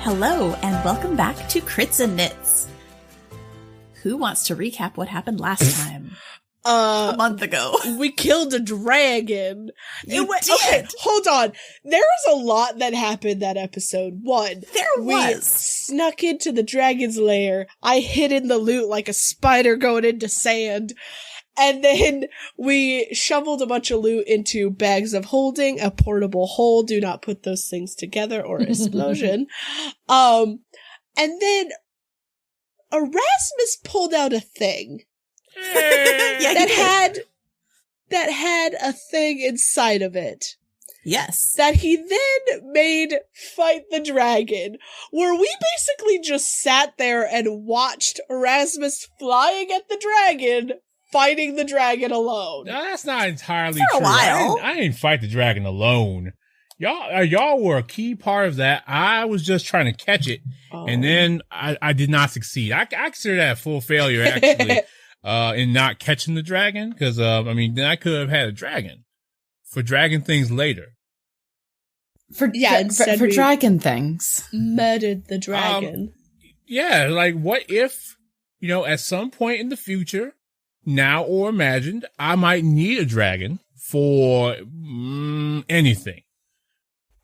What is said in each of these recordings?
Hello, and welcome back to Crits&Knits. Who wants to recap what happened last time? A month ago. We killed a dragon. You did! Okay, hold on. There was a lot that happened that episode. One, we snuck into the dragon's lair. I hid in the loot like a spider going into sand. And then we shoveled a bunch of loot into bags of holding, a portable hole. Do not put those things together or explosion. And then Erasmus pulled out a thing that had a thing inside of it. Yes. That he then made fight the dragon, where we basically just sat there and watched Erasmus flying at the dragon, fighting the dragon alone. No, that's not entirely For a true. while. I didn't fight the dragon alone. Y'all were a key part of that. I was just trying to catch it, and then I did not succeed. I consider that a full failure, actually, in not catching the dragon, because, then I could have had a dragon for dragon things later. For dragon things. Murdered the dragon. Yeah, like, what if, at some point in the future, now or imagined, I might need a dragon for anything.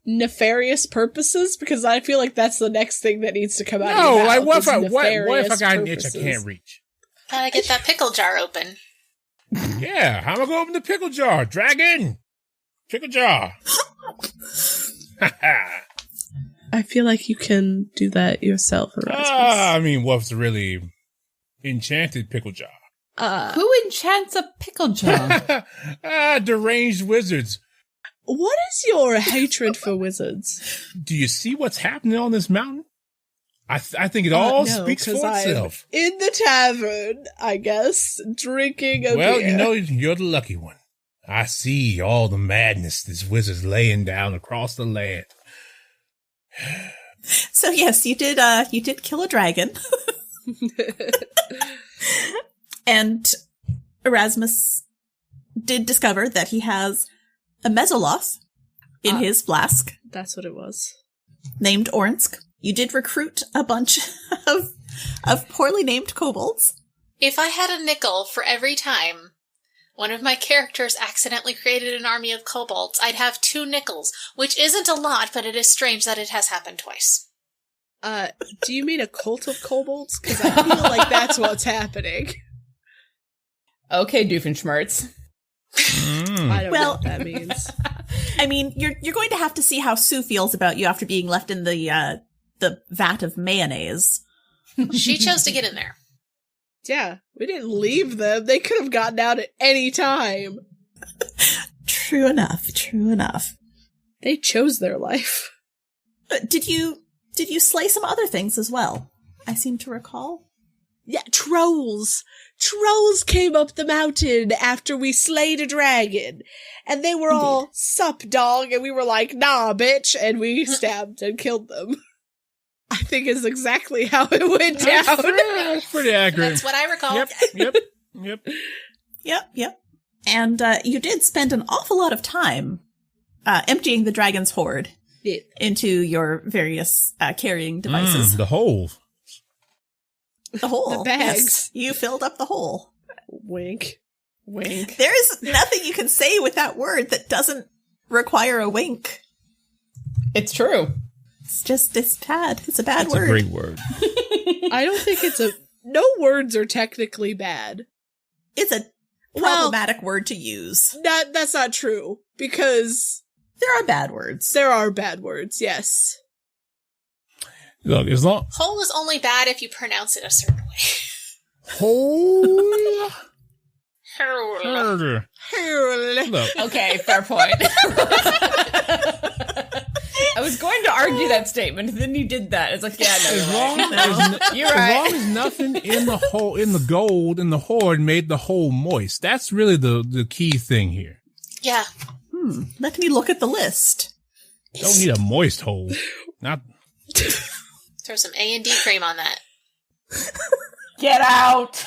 Nefarious purposes? Because I feel like that's the next thing that needs to come out. No, of like what if I got an itch I can't reach? Gotta get that pickle jar open. Yeah, how am I gonna open the pickle jar? Dragon! Pickle jar! I feel like you can do that yourself, Erasmus. What's a really enchanted pickle jar? Who enchants a pickle jar? Deranged wizards. What is your hatred for wizards? Do you see what's happening on this mountain? I think it all speaks for itself. In the tavern, I guess, drinking a beer. You're the lucky one. I see all the madness this wizard's laying down across the land. So yes, you did kill a dragon. And Erasmus did discover that he has a Mesoloth in his flask. That's what it was. Named Orensk. You did recruit a bunch of poorly named kobolds. If I had a nickel for every time one of my characters accidentally created an army of kobolds, I'd have 2 nickels, which isn't a lot, but it is strange that it has happened twice. Do you mean a cult of kobolds? Because I feel like that's what's happening. Okay, Doofenshmirtz. I don't know what that means. I mean, you're going to have to see how Sue feels about you after being left in the vat of mayonnaise. She chose to get in there. Yeah, we didn't leave them. They could have gotten out at any time. True enough. They chose their life. Did you slay some other things as well? I seem to recall. Yeah, trolls. Trolls came up the mountain after we slayed a dragon. And they were all, sup, dog? And we were like, nah, bitch. And we stabbed and killed them. I think is exactly how it went down. That's pretty accurate. That's what I recall. Yep. And you did spend an awful lot of time emptying the dragon's hoard into your various carrying devices. The hole. The hole. The bags. Yes, you filled up the hole. Wink. There is nothing you can say with that word that doesn't require a wink. It's true. It's bad. It's a bad word. It's a great word. I don't think no words are technically bad. It's a problematic word to use. That's not true, because there are bad words. There are bad words, yes. Look, as long... Hole is only bad if you pronounce it a certain way. Hole? Look. Okay, fair point. I was going to argue that statement, and then you did that. It's like, yeah, no, you're right. As long as nothing in the hole, in the gold, in the hoard made the hole moist. That's really the key thing here. Yeah. Let me look at the list. Don't need a moist hole. Not... Throw some A&D cream on that. Get out!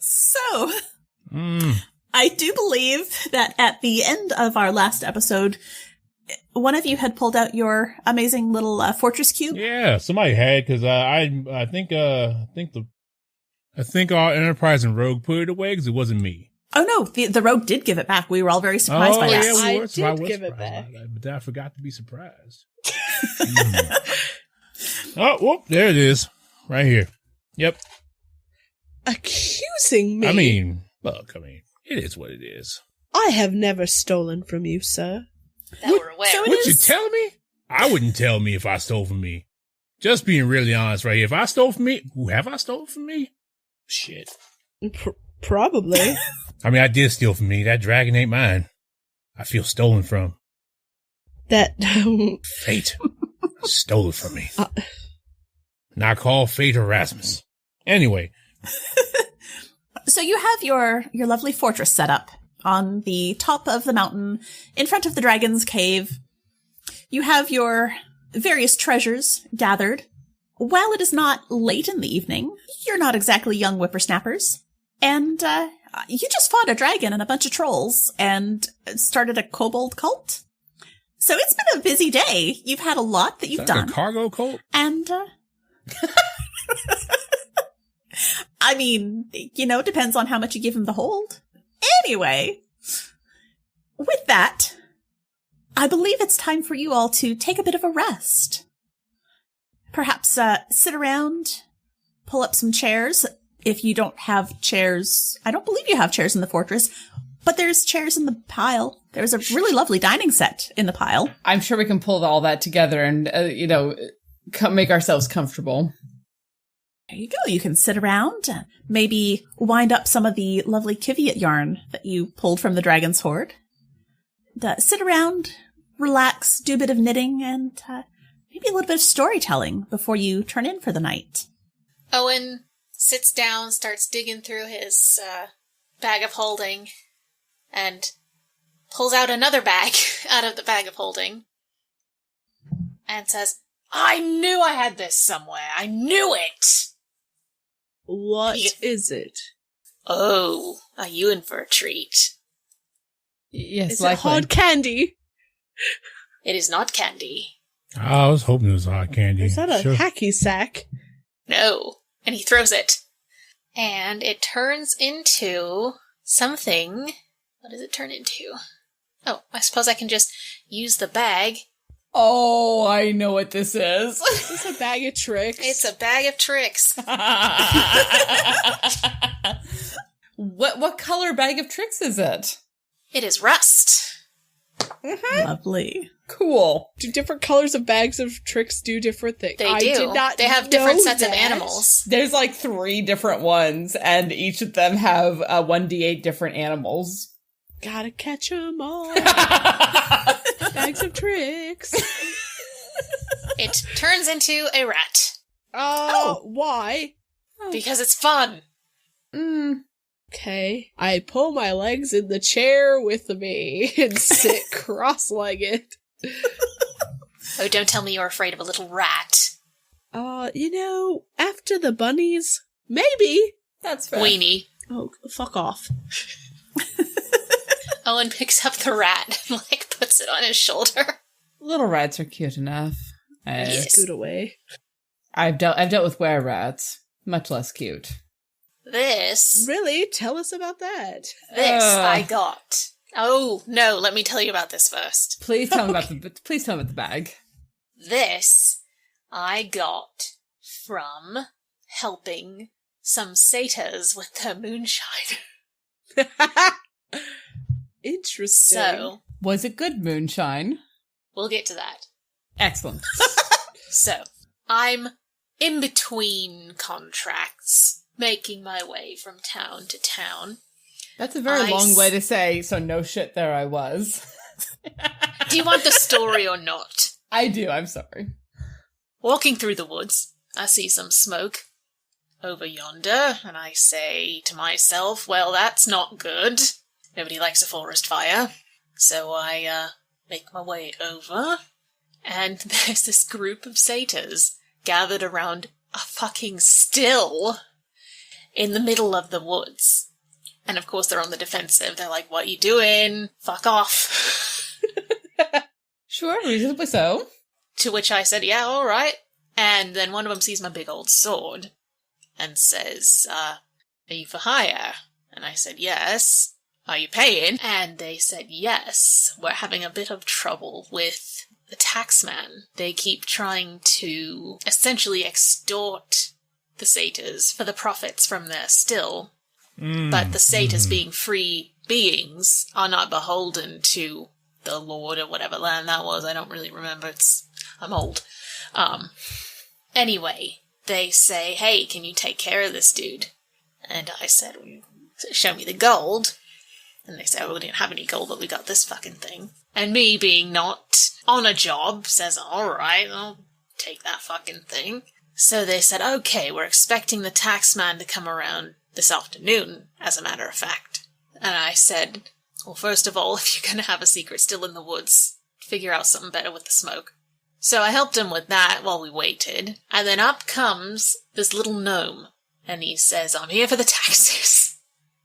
So, I do believe that at the end of our last episode, one of you had pulled out your amazing little fortress cube. Yeah, somebody had, because I think our Enterprise and Rogue put it away because it wasn't me. Oh no, the Rogue did give it back. We were all very surprised by that. Yeah, I did give it back. But then I forgot to be surprised. Oh, whoop, there it is. Right here. Yep. Accusing me? I mean, it is what it is. I have never stolen from you, sir. That we're aware. So Would you tell me? I wouldn't tell me if I stole from me. Just being really honest right here. If I stole from me, have I stolen from me? Shit. Probably. I mean, I did steal from me. That dragon ain't mine. I feel stolen from. That Fate stole it from me. Now call Fate Erasmus. Anyway. So you have your lovely fortress set up on the top of the mountain in front of the dragon's cave. You have your various treasures gathered. While it is not late in the evening, you're not exactly young whippersnappers. And you just fought a dragon and a bunch of trolls and started a kobold cult. So it's been a busy day. You've had a lot that you've done. A cargo cult? And, I mean, depends on how much you give him the hold. Anyway, with that, I believe it's time for you all to take a bit of a rest. Perhaps sit around, pull up some chairs. If you don't have chairs, I don't believe you have chairs in the fortress, but there's chairs in the pile. There's a really lovely dining set in the pile. I'm sure we can pull all that together and, make ourselves comfortable. There you go. You can sit around, maybe wind up some of the lovely Kiviot yarn that you pulled from the dragon's hoard. And, sit around, relax, do a bit of knitting, and maybe a little bit of storytelling before you turn in for the night. Owen sits down, starts digging through his bag of holding, and pulls out another bag out of the bag of holding, and says, I knew I had this somewhere. I knew it! What is it? Oh, are you in for a treat? Yes, Is likely. it hard candy? It is not candy. I was hoping it was hot candy. Is that a hacky sack? No. And he throws it. And it turns into something. What does it turn into? Oh, I suppose I can just use the bag. Oh, I know what this is. It's a bag of tricks. It's a bag of tricks. What color bag of tricks is it? It is rust. Lovely. Cool. Do different colors of bags of tricks do different things? They I do. did not They have different know sets of that. animals. There's like 3 different ones, and each of them have 1d8 different animals. Gotta catch 'em all. Bags of tricks. It turns into a rat. Why? Because it's fun. Okay. I pull my legs in the chair with me and sit cross-legged. Oh, don't tell me you're afraid of a little rat. After the bunnies, maybe. That's fair. Weenie. Oh, fuck off. Owen picks up the rat and, puts it on his shoulder. Little rats are cute enough. Yes. Scoot away. I've dealt with were rats. Much less cute. This Really? Tell us about that. I got. Oh, no, let me tell you about this first. Please tell me about the bag. This I got from helping some satyrs with their moonshine. Interesting. So, Was it good moonshine? we'll get to that. Excellent. So, I'm in between contracts, making my way from town to town. That's a very long way to say, so no shit, there I was. Do you want the story or not? I do, I'm sorry. Walking through the woods, I see some smoke over yonder, and I say to myself, well, that's not good. Nobody likes a forest fire. So I make my way over, and there's this group of satyrs gathered around a fucking still in the middle of the woods. And of course they're on the defensive. They're like, what you doing? Fuck off. Sure, reasonably so. To which I said, yeah, all right. And then one of them sees my big old sword and says, are you for hire? And I said, yes. Are you paying? And they said, yes. We're having a bit of trouble with the taxman. They keep trying to essentially extort the satyrs for the profits from their still. But the satyrs, being free beings, are not beholden to the lord or whatever land that was. I don't really remember. I'm old. Anyway, they say, hey, can you take care of this dude? And I said, show me the gold. And they said, oh, we didn't have any gold, but we got this fucking thing. And me, being not on a job, says, all right, I'll take that fucking thing. So they said, okay, we're expecting the taxman to come around this afternoon, as a matter of fact. And I said, well, first of all, if you're going to have a secret still in the woods, figure out something better with the smoke. So I helped him with that while we waited. And then up comes this little gnome. And he says, I'm here for the taxes.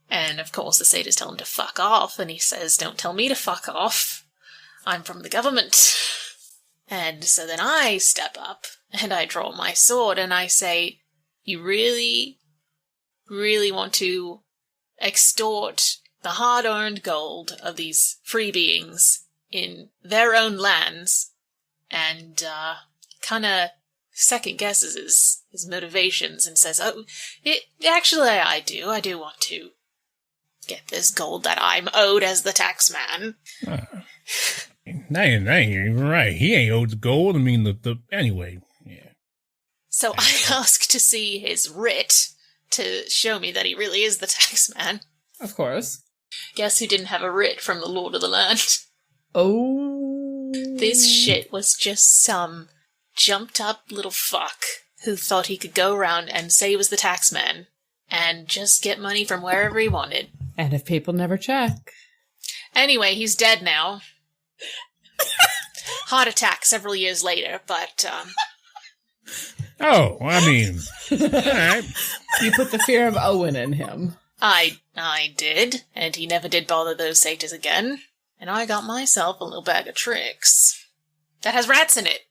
And of course the satyrs tell him to fuck off. And he says, don't tell me to fuck off. I'm from the government. And so then I step up and I draw my sword and I say, you really want to extort the hard-earned gold of these free beings in their own lands, and kind of second guesses his motivations and says, oh, actually I do want to get this gold that I'm owed as the taxman. That ain't even right. He ain't owed the gold. I mean, anyway, yeah. So I ask to see his writ to show me that he really is the taxman. Of course. Guess who didn't have a writ from the Lord of the Land? Oh. This shit was just some jumped-up little fuck who thought he could go around and say he was the taxman and just get money from wherever he wanted. And if people never check. Anyway, he's dead now. Heart attack several years later, but, Oh, I mean, all right. You put the fear of Owen in him. I did, and he never did bother those satyrs again. And I got myself a little bag of tricks that has rats in it.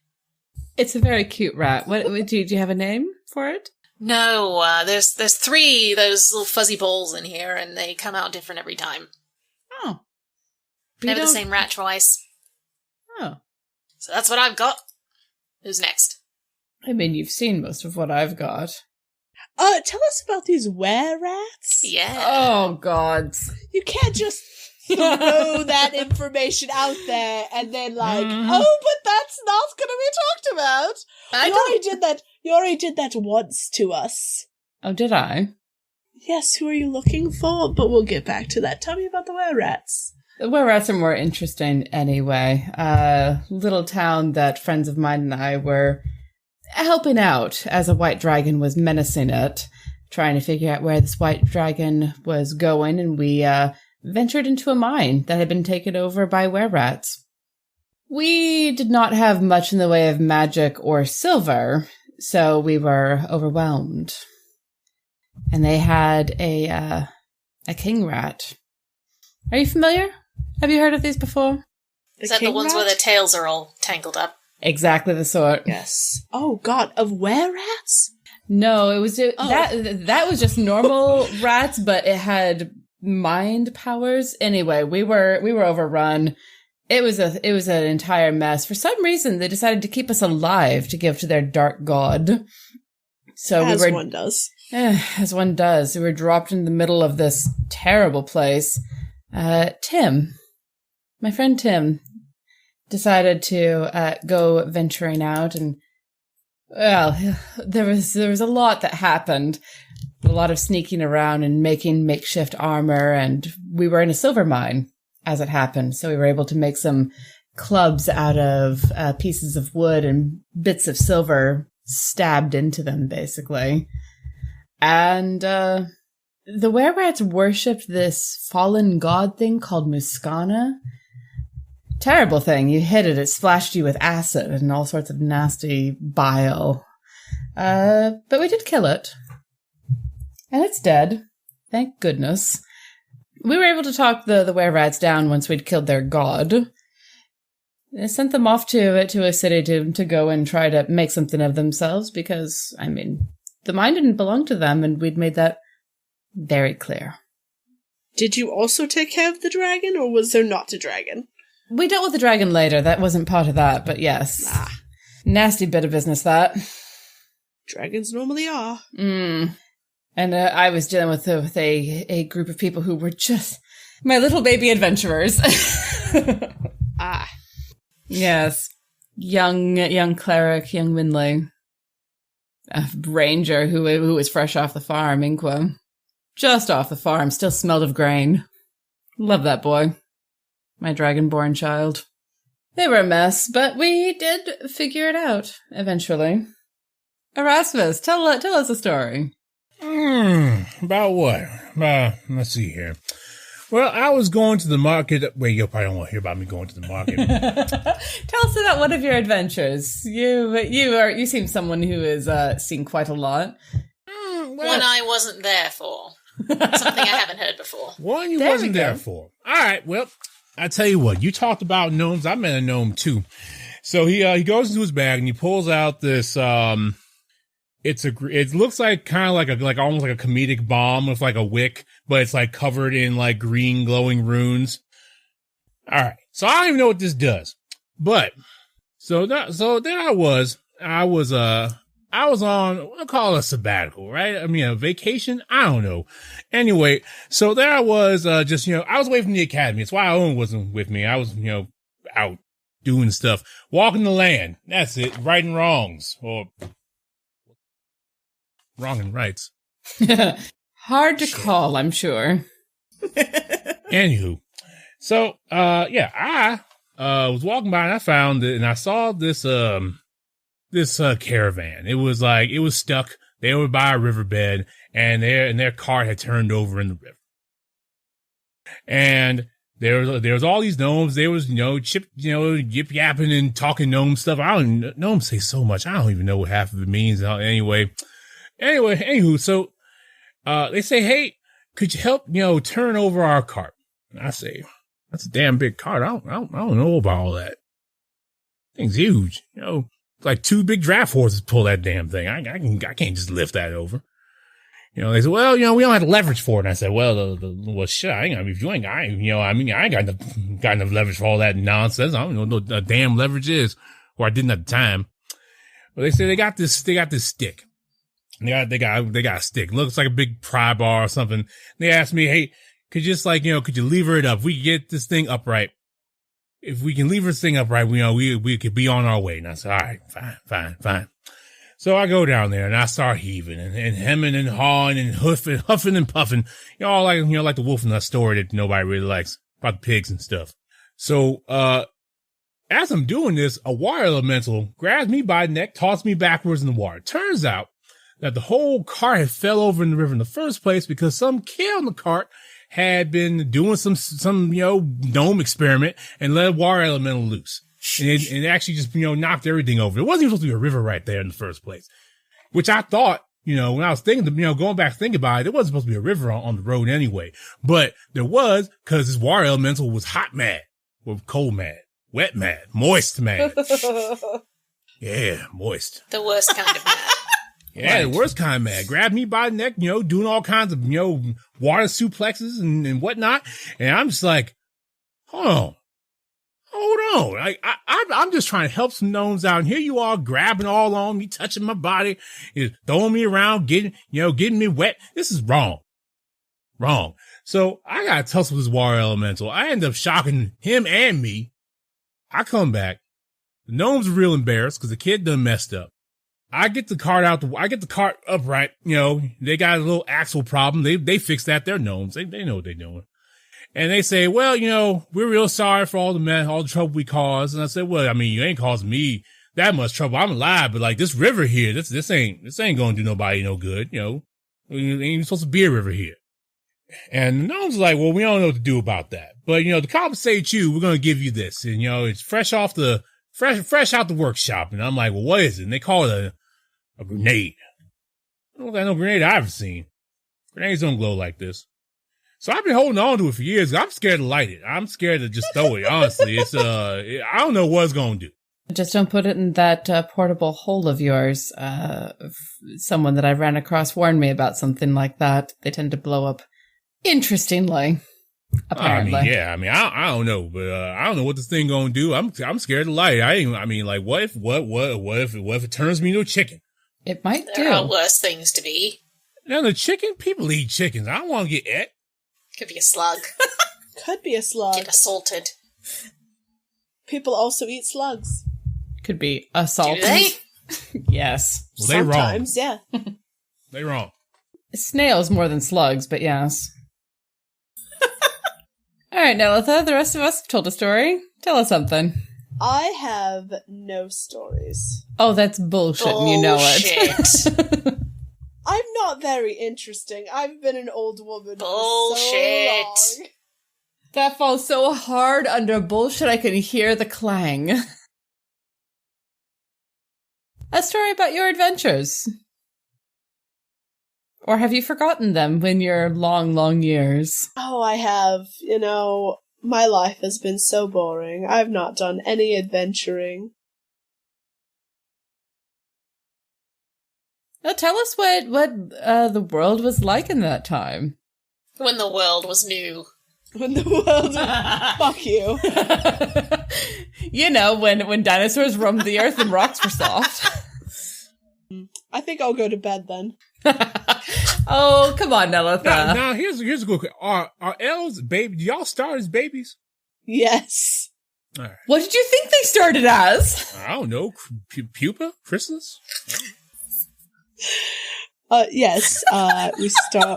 It's a very cute rat. What do you have a name for it? No, there's 3 those little fuzzy balls in here, and they come out different every time. Oh. Never the same rat twice. Oh. So that's what I've got. Who's next? I mean, you've seen most of what I've got. Tell us about these were-rats. Yeah. Oh, God. You can't just throw that information out there and then oh, but that's not going to be talked about. You already did that once to us. Oh, did I? Yes, who are you looking for? But we'll get back to that. Tell me about the were-rats. The were-rats are more interesting anyway. Little town that friends of mine and I were helping out as a white dragon was menacing it, trying to figure out where this white dragon was going, and we ventured into a mine that had been taken over by were-rats. We did not have much in the way of magic or silver, so we were overwhelmed. And they had a king rat. Are you familiar? Have you heard of these before? Is that the ones where their tails are all tangled up? Exactly the sort. Yes. Oh, God. Of were-rats? No, it was that was just normal rats, but it had mind powers. Anyway, we were overrun. It was an entire mess. For some reason, they decided to keep us alive to give to their dark god. So as one does. As one does. We were dropped in the middle of this terrible place. Tim, my friend Tim, decided to go venturing out, and well, there was a lot that happened. A lot of sneaking around and making makeshift armor, and we were in a silver mine as it happened, so we were able to make some clubs out of pieces of wood and bits of silver stabbed into them, basically. And the were-rats worshipped this fallen god thing called Muscana. Terrible thing. You hit it, it splashed you with acid and all sorts of nasty bile. But we did kill it. And it's dead. Thank goodness. We were able to talk the were-rats down once we'd killed their god. I sent them off to a city to go and try to make something of themselves because, I mean, the mine didn't belong to them, and we'd made that very clear. Did you also take care of the dragon, or was there not a dragon? We dealt with the dragon later. That wasn't part of that, but yes. Nasty bit of business, that. Dragons normally are. And I was dealing with a group of people who were just my little baby adventurers. Yes. Young cleric, young Winley. A ranger who was fresh off the farm, Inqua. Just off the farm, still smelled of grain. Love that boy. My dragonborn child. They were a mess, but we did figure it out, eventually. Erasmus, tell us a story. About what? Let's see here. Well, I was going to the market. Wait, you probably don't want to hear about me going to the market. Tell us about one of your adventures. You seem someone who has seen quite a lot. One I wasn't there for. Something I haven't heard before. One you wasn't there for. All right, well, I tell you what. You talked about gnomes. I met a gnome too. So he goes into his bag and he pulls out this. It looks like kind of like almost like a comedic bomb with like a wick, but it's like covered in like green glowing runes. All right, so I don't even know what this does, but so there I was on, we'll call it a sabbatical, right? I mean, a vacation? I don't know. Anyway, so there I was, I was away from the academy. That's why Owen wasn't with me. I was, out doing stuff, walking the land. That's it. Righting wrongs, or wrong and rights. Hard to call, I'm sure. Anywho, so, I was walking by and I found it and I saw this caravan. It was stuck. They were by a riverbed and their cart had turned over in the river. And there was all these gnomes. There was, yip yapping and talking gnome stuff. Gnomes say so much. I don't even know what half of it means. Anywho, so, they say, hey, could you help, turn over our cart? And I say, that's a damn big cart. I don't know about all that. Thing's huge. Like 2 big draft horses pull that damn thing. I can't just lift that over. They said, well, we don't have the leverage for it. And I said, well, shit, I ain't got enough leverage for all that nonsense. I don't know what the damn leverage is, or I didn't at the time. But they say they got this stick. They got a stick. It looks like a big pry bar or something. They asked me, hey, could you could you lever it up? If we could get this thing upright. If we can lever this thing upright, we could be on our way. And I said, all right, fine. So I go down there and I start heaving and hemming and hawing and huffing and puffing. Like the wolf in that story that nobody really likes about the pigs and stuff. So, as I'm doing this, a water elemental grabs me by the neck, tosses me backwards in the water. Turns out that the whole cart had fell over in the river in the first place because some kid on the cart had been doing some gnome experiment and let a water elemental loose. And it actually just, knocked everything over. It wasn't even supposed to be a river right there in the first place, which I thought, when I was thinking, going back to think about it, it wasn't supposed to be a river on the road anyway, but there was, cause this water elemental was hot mad, or cold mad, wet mad, moist mad. Yeah, moist. The worst kind of mad. Yeah, right. The worst kind of mad. Grabbed me by the neck, doing all kinds of, water suplexes and whatnot. And I'm just like, hold on. I'm just trying to help some gnomes out. And here you are grabbing all on me, touching my body, throwing me around, getting me wet. This is wrong. So I got to tussle with this water elemental. I end up shocking him and me. I come back. The gnomes are real embarrassed because the kid done messed up. I get the cart upright. They got a little axle problem. They fixed that. They're gnomes. They know what they're doing. And they say, well, we're real sorry for all the trouble we caused. And I said, well, I mean, you ain't caused me that much trouble. I'm alive, but like this river here, this ain't gonna do nobody no good. Ain't even supposed to be a river here. And the gnomes are like, well, we don't know what to do about that. But, to compensate you, we're going to give you this. And, it's fresh out the workshop. And I'm like, well, what is it? And they call it a grenade. I don't got no grenade I've ever seen. Grenades don't glow like this. So I've been holding on to it for years. I'm scared to light it. I'm scared to just throw it. Honestly, it's I don't know what it's gonna do. Just don't put it in that portable hole of yours. Someone that I ran across warned me about something like that. They tend to blow up interestingly. Apparently. I don't know, but I don't know what this thing gonna do. I'm scared to light it. What if it turns me into a chicken? It might do. There are worse things to be. Now the chicken, people eat chickens. I don't want to get et. Could be a slug. Could be a slug. Get assaulted. People also eat slugs. Could be assaulted. Do they? Yes. Well, they wrong. Sometimes, yeah. They wrong. Snails more than slugs, but yes. All right, Nelitha, the rest of us have told a story. Tell us something. I have no stories. Oh, that's bullshit, and you know it. I'm not very interesting. I've been an old woman Bullshit. for so long. That falls so hard under bullshit, I can hear the clang. A story about your adventures. Or have you forgotten them in your long, long years? Oh, I have. My life has been so boring. I've not done any adventuring. Now tell us what the world was like in that time. When the world was new. When the world... Fuck you. When dinosaurs roamed the earth and rocks were soft. I think I'll go to bed then. Oh, come on, Nelitha. Now here's a good question. Are elves baby? Do y'all start as babies? Yes. All right. What did you think they started as? I don't know. Pupa? Chrysalis? Yes.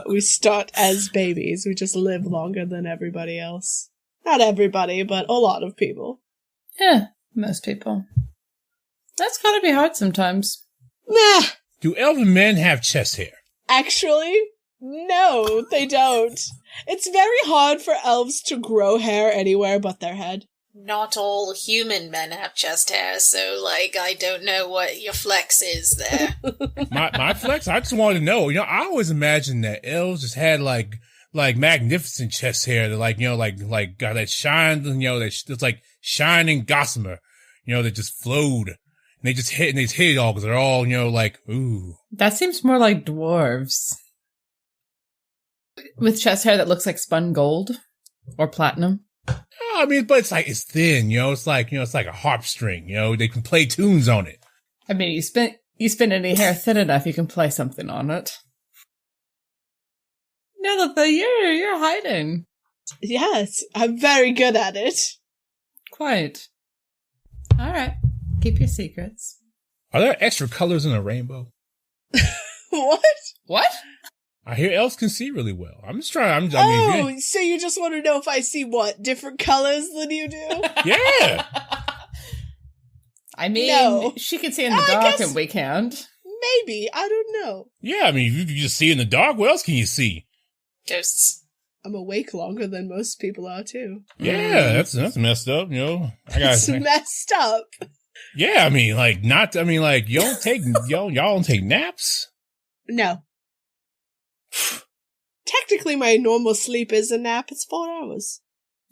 We start as babies. We just live longer than everybody else. Not everybody, but a lot of people. Yeah, most people. That's gotta be hard sometimes. Nah. Do elven men have chest hair? Actually, no, they don't. It's very hard for elves to grow hair anywhere but their head. Not all human men have chest hair, so, I don't know what your flex is there. My flex? I just wanted to know. I always imagined that elves just had, magnificent chest hair that, got that shine, that's like shining gossamer, that just flowed. And they just hit it all because they're all, ooh. That seems more like dwarves. With chest hair that looks like spun gold or platinum. But it's thin, it's like a harp string, they can play tunes on it. You spin any hair thin enough, you can play something on it. Nelitha, you're hiding. Yes, I'm very good at it. Quite. All right. Keep your secrets. Are there extra colors in a rainbow? What? I hear elves can see really well. I'm just trying. So you just want to know if I see what? Different colors than you do? Yeah. No. She can see in the dark and we can't. Maybe. I don't know. Yeah, if you can just see in the dark, what else can you see? Ghosts. I'm awake longer than most people are, too. Yeah, that's messed up, It's messed up. Yeah, you don't take, y'all don't take naps? No. Technically, my normal sleep is a nap. It's 4 hours.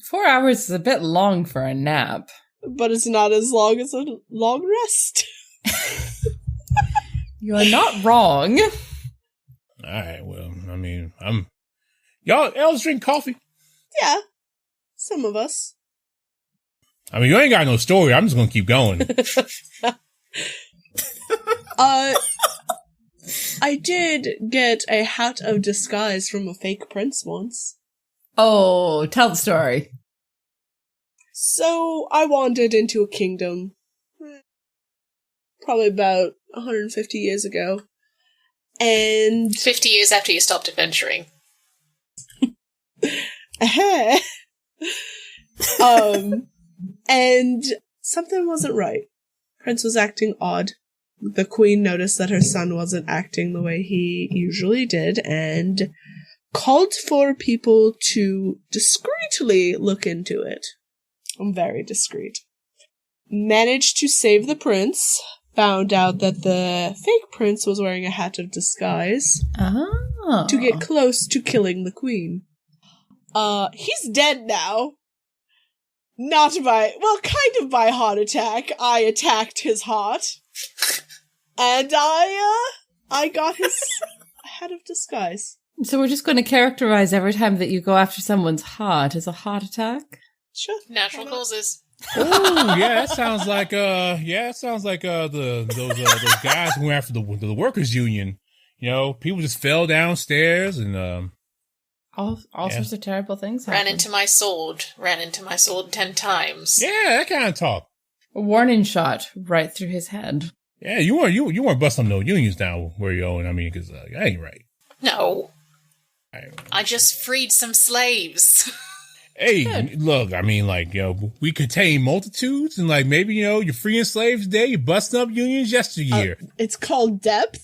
4 hours is a bit long for a nap. But it's not as long as a long rest. You're not wrong. All right, well, y'all elves drink coffee? Yeah. Some of us. You ain't got no story. I'm just gonna keep going. I did get a hat of disguise from a fake prince once. Oh, tell the story. So, I wandered into a kingdom, probably about 150 years ago, and... 50 years after you stopped adventuring. And something wasn't right. Prince was acting odd. The queen noticed that her son wasn't acting the way he usually did and called for people to discreetly look into it. I'm very discreet. Managed to save the prince. Found out that the fake prince was wearing a hat of disguise Oh. to get close to killing the queen. He's dead now. Kind of by heart attack. I attacked his heart. And I got his head of disguise. So we're just going to characterize every time that you go after someone's heart as a heart attack? Sure. Natural causes. Oh, yeah, that sounds like those guys who went after the workers union. You know, people just fell downstairs and all sorts of terrible things ran happened. Ran into my sword 10 times. yeah, that kind of talk. A warning shot right through his head. Yeah, you weren't busting no unions down where you're going. I mean, because that ain't right. No. I just freed some slaves. Hey, Good. look, I mean, like, you know, we contain multitudes, and like maybe, you know, you're freeing slaves today, you're busting up unions yesteryear. It's called depth.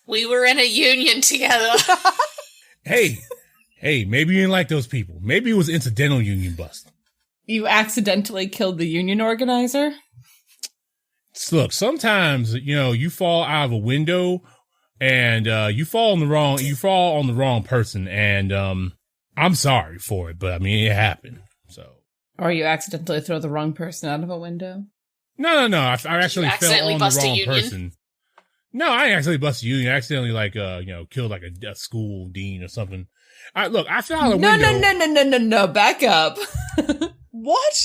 We were in a union together. Hey, maybe you didn't like those people. Maybe it was incidental union bust. You accidentally killed the union organizer? Look, sometimes, you know, you fall out of a window and you fall on the wrong person, and I'm sorry for it, but I mean it happened. So, Or you accidentally throw the wrong person out of a window? no, I actually fell accidentally on the bust a wrong union? person. No, I didn't actually bust a union. I accidentally killed like a school dean or something. I fell out of the window. No, back up. What?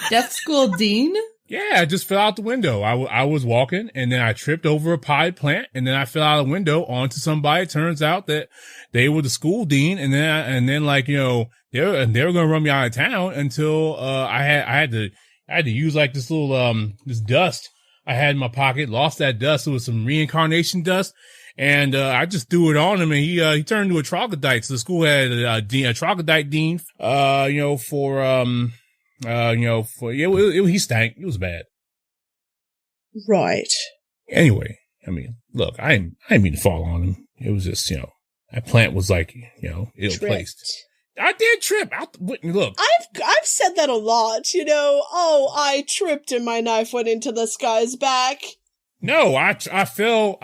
Death School Dean? Yeah, I just fell out the window. I was walking, and then I tripped over a potted plant, and then I fell out the window onto somebody. It turns out that they were the school dean, and then like, you know, they were going to run me out of town until I had to use like this little this dust I had in my pocket. Lost that dust. It was some reincarnation dust, and I just threw it on him, and he turned into a troglodyte. So the school had a troglodyte dean. He stank. It was bad. Right. Anyway, I mean, look, I didn't mean to fall on him. It was just, you know, that plant was like, you know, ill-placed. I did trip. Look. I've said that a lot, you know. Oh, I tripped and my knife went into this guy's back. No, I fell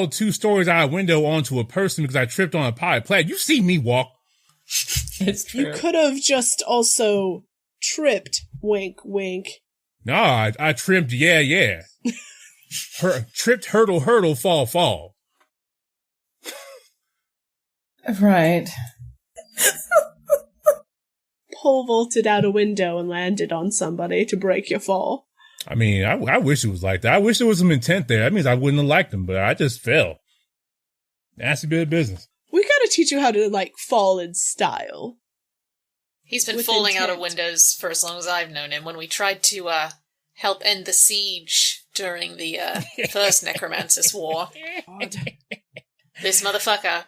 2 stories out of a window onto a person because I tripped on a potted plant. You see me walk. It's true. You could have just also tripped. Wink, wink. No, I tripped. Yeah. Tripped, hurdle, fall. Right. Pole vaulted out a window and landed on somebody to break your fall. I mean, I wish it was like that. I wish there was some intent there. That means I wouldn't have liked them, but I just fell. Nasty bit of business. We gotta teach you how to, like, fall in style. He's been With falling out of intent. windows for as long as I've known him. When we tried to help end the siege during the first Necromancer's War, this motherfucker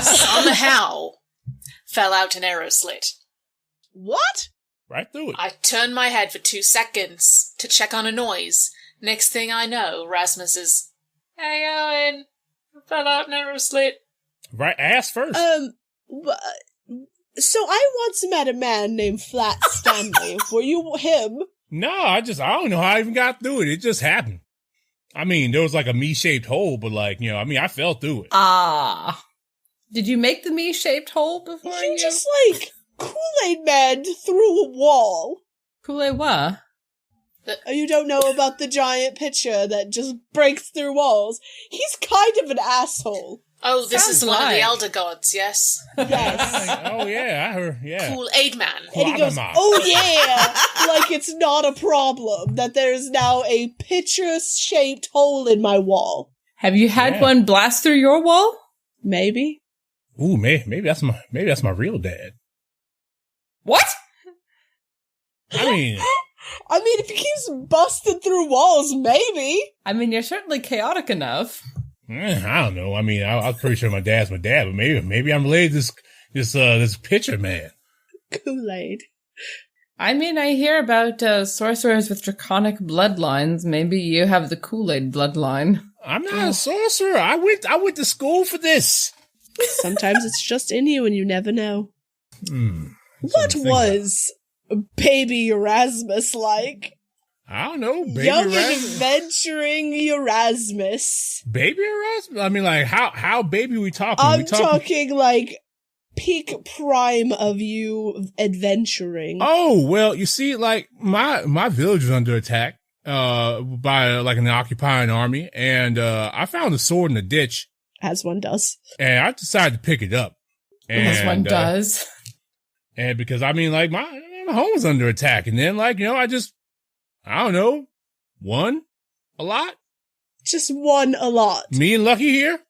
somehow fell out an arrow slit. What? Right through it. I turned my head for 2 seconds to check on a noise. Next thing I know, Rasmus is, "Hey, Owen, I fell out an arrow slit." Right ass first. So I once met a man named Flat Stanley. Were you him? No, I don't know how I even got through it. It just happened. I mean, there was like a me-shaped hole, but like, you know, I mean, I fell through it. Ah. Did you make the me-shaped hole before You you? just, like, Kool-Aid Man through a wall. Kool-Aid what? You don't know about the giant pitcher that just breaks through walls. He's kind of an asshole. Oh, this Sounds is one of the like. elder gods, yes. Yes. Oh, yeah, I heard, yeah. Cool Aid Man. And he goes, Quagmire. oh yeah, like it's not a problem that there's now a pitcher-shaped hole in my wall. Have you had Yeah. one blast through your wall? Maybe. Ooh, maybe that's my real dad. What? I mean, if he keeps busting through walls, maybe. I mean, you're certainly chaotic enough. I don't know. I mean, I was pretty sure my dad's my dad, but maybe I'm related to this pitcher man. Kool-Aid. I mean, I hear about sorcerers with draconic bloodlines. Maybe you have the Kool-Aid bloodline. I'm not a sorcerer. I went to school for this. Sometimes it's just in you and you never know. What Something was baby Erasmus like? I don't know, baby Young and Erasmus. adventuring Erasmus. Baby Erasmus? I mean, like, how baby we talking? I'm talking like peak prime of you adventuring? Oh, well, you see, like, my village was under attack, by, like, an occupying army, and, I found a sword in a ditch. As one does. And I decided to pick it up. And, As one does. And because, I mean, like, my home was under attack, and then, like, I don't know, won a lot. Just won a lot. Me and Lucky here.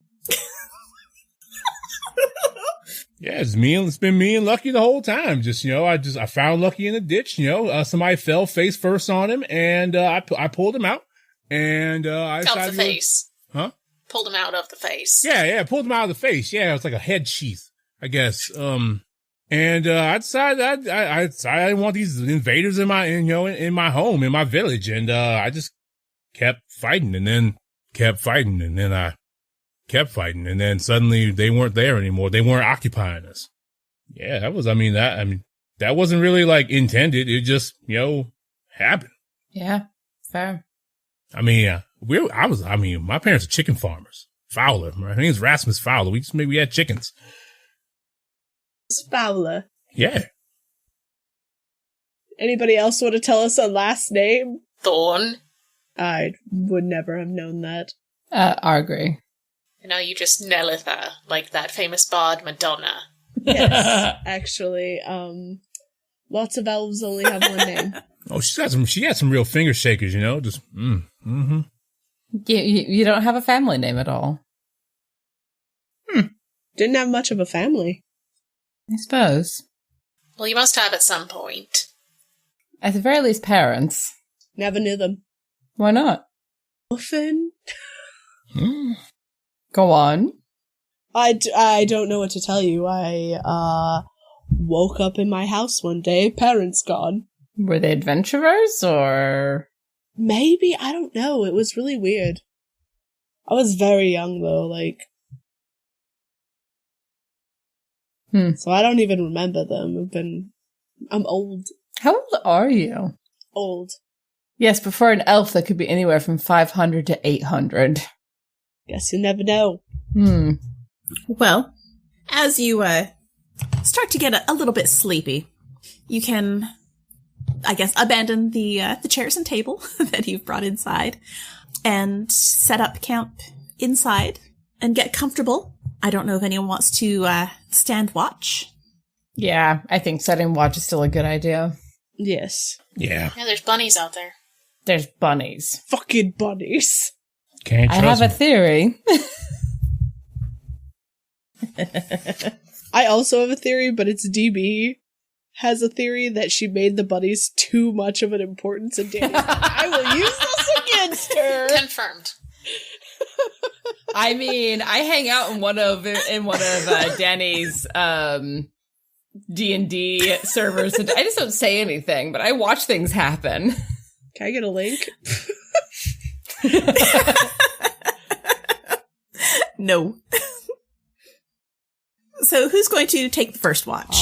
Yeah, it's been me and Lucky the whole time. I found Lucky in the ditch. Somebody fell face first on him, and I pulled him out, and I decided the face. Huh? Pulled him out of the face. Yeah, pulled him out of the face. Yeah, it was like a head sheath, I guess. And I decided I didn't want these invaders in my home, in my village, and I just kept fighting, and then kept fighting, and then I kept fighting, and then suddenly they weren't there anymore. They weren't occupying us. Yeah, that wasn't really like intended. It just, happened. Yeah, fair. My parents are chicken farmers. Fowler. My name's Rasmus Fowler. We had chickens. Fowler. Yeah. Anybody else want to tell us a last name? Thorn. I would never have known that. I agree. You just Nelitha, like that famous bard Madonna. Yes, actually. Lots of elves only have one name. Oh, she had some real finger shakers, just, mm-hmm. You don't have a family name at all. Didn't have much of a family. I suppose. Well, you must have at some point. At the very least, parents. Never knew them. Why not? Often. Go on. I don't know what to tell you. I woke up in my house one day, parents gone. Were they adventurers, or...? Maybe, I don't know. It was really weird. I was very young, though, So I don't even remember them. I'm old. How old are you? Old. Yes, but for an elf, that could be anywhere from 500 to 800. Guess you never know. Well, as you start to get a little bit sleepy, you can, I guess, abandon the chairs and table that you've brought inside and set up camp inside and get comfortable. I don't know if anyone wants to stand watch. Yeah, I think setting watch is still a good idea. Yes. Yeah. Yeah, there's bunnies out there. There's bunnies. Fucking bunnies. Can't I trust have a theory. I also have a theory, but it's DB has a theory that she made the bunnies too much of an importance in Danny's life. I will use this against her. Confirmed. I mean, I hang out in one of Danny's D&D servers. And I just don't say anything, but I watch things happen. Can I get a link? No. So who's going to take the first watch?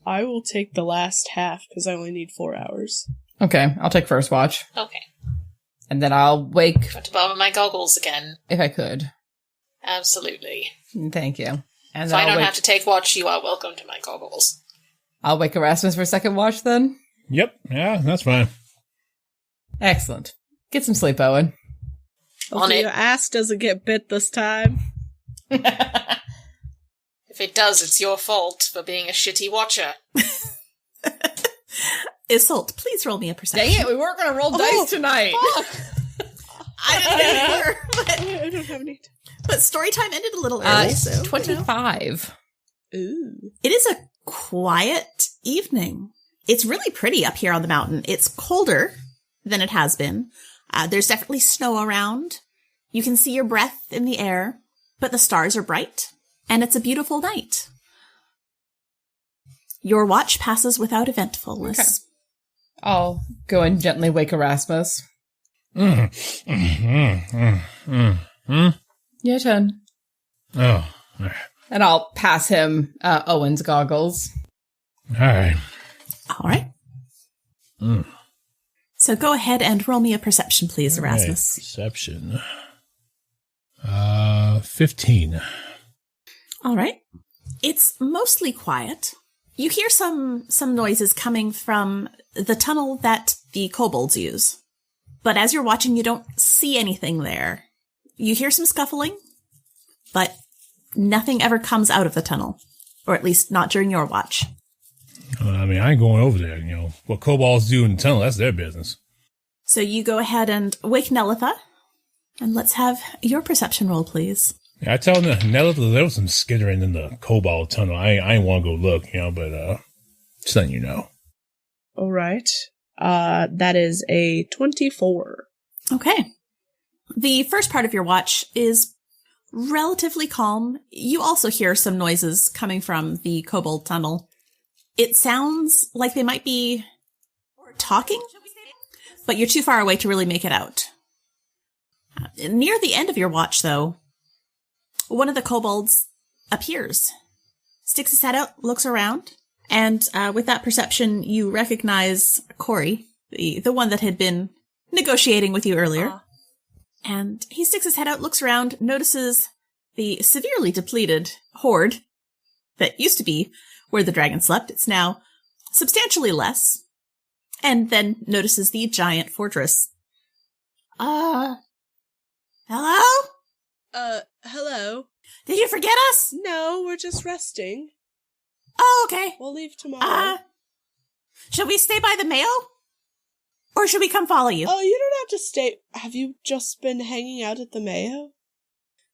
I will take the last half because I only need 4 hours. Okay, I'll take first watch. Okay. And then I'll wake... Got to borrow my goggles again. If I could. Absolutely. Thank you. And if I don't have to take watch, you are welcome to my goggles. I'll wake Erasmus for a second watch then? Yep. Yeah, that's fine. Excellent. Get some sleep, Owen. Hopefully your ass doesn't get bit this time. If it does, it's your fault for being a shitty watcher. Isolt, please roll me a perception. Dang it, we weren't going to roll dice tonight. I didn't either, I don't have any. but story time ended a little early, so 25. Ooh. It is a quiet evening. It's really pretty up here on the mountain. It's colder than it has been. There's definitely snow around. You can see your breath in the air, but the stars are bright, and it's a beautiful night. Your watch passes without eventfulness. Okay. I'll go and gently wake Erasmus. Your turn. Oh. And I'll pass him Owen's goggles. All right. All right. So go ahead and roll me a perception, please, Erasmus. Perception. 15. All right. It's mostly quiet. You hear some noises coming from the tunnel that the kobolds use. But as you're watching, you don't see anything there. You hear some scuffling, but nothing ever comes out of the tunnel. Or at least not during your watch. I mean, I ain't going over there. You know, what kobolds do in the tunnel, that's their business. So you go ahead and wake Nelitha. And let's have your perception roll, please. Yeah, I tell Nelitha there was some skittering in the kobold tunnel. I ain't want to go look, but just letting you know. All right. That is a 24. Okay. The first part of your watch is relatively calm. You also hear some noises coming from the kobold tunnel. It sounds like they might be talking, but you're too far away to really make it out. Near the end of your watch, though, one of the kobolds appears, sticks his head out, looks around, and with that perception, you recognize Corey, the one that had been negotiating with you earlier. And he sticks his head out, looks around, notices the severely depleted hoard that used to be where the dragon slept. It's now substantially less. And then notices the giant fortress. Hello? Hello? Did you forget us? No, we're just resting. Oh, okay. We'll leave tomorrow. Should we stay by the mail? Or should we come follow you? Oh, you don't have to stay. Have you just been hanging out at the Mayo?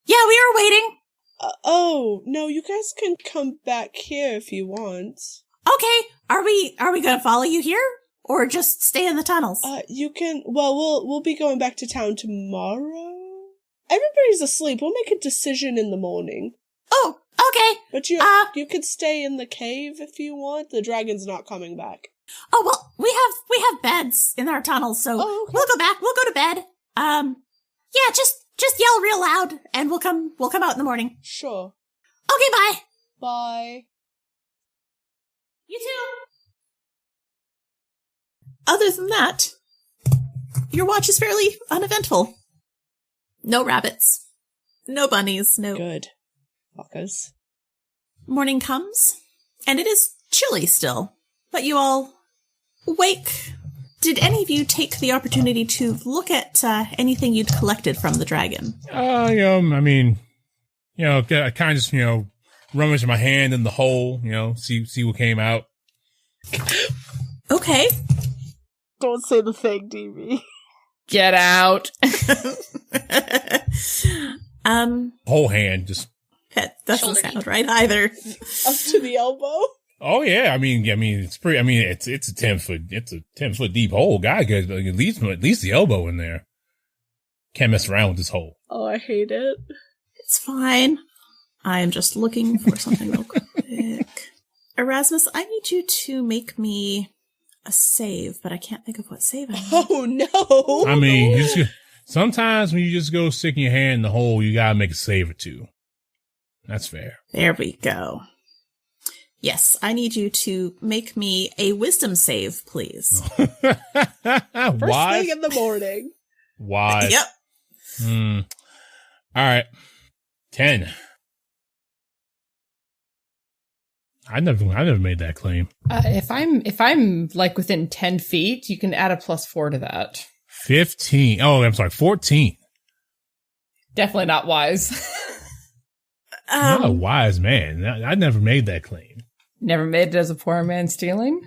Yeah, we were waiting. Oh, no, you guys can come back here if you want. Okay. Are we gonna follow you here? Or just stay in the tunnels? You can, we'll be going back to town tomorrow. Everybody's asleep. We'll make a decision in the morning. Oh, okay. But you could stay in the cave if you want. The dragon's not coming back. Oh, well, we have beds in our tunnels, so We'll go back. We'll go to bed. Yeah, just yell real loud and we'll come out in the morning. Sure. Okay, bye. Bye. You too. Other than that, your watch is fairly uneventful. No rabbits. No bunnies. No. Good. Fuckers. Morning comes, and it is chilly still, but you all wake. Did any of you take the opportunity to look at anything you'd collected from the dragon? I kind of just, rummage my hand in the hole, see what came out. Okay. Don't say the thing, DB. Get out. Whole hand, just. That doesn't sound right either. Up to the elbow? Oh yeah, it's pretty. It's a 10-foot deep hole. Guy gets at least the elbow in there. Can't mess around with this hole. Oh, I hate it. It's fine. I'm just looking for something real quick. Erasmus, I need you to make me a save, but I can't think of what save I need. Oh no! Sometimes when you just go sticking your hand in the hole, you gotta make a save or two. That's fair. There we go. Yes, I need you to make me a wisdom save, please. First thing in the morning. Why? Yep. All right. 10. I never made that claim. If I'm like within 10 feet, you can add a +4 to that. 15. Oh, I'm sorry. 14. Definitely not wise. I'm not a wise man. I never made that claim. Never made it as a poor man stealing?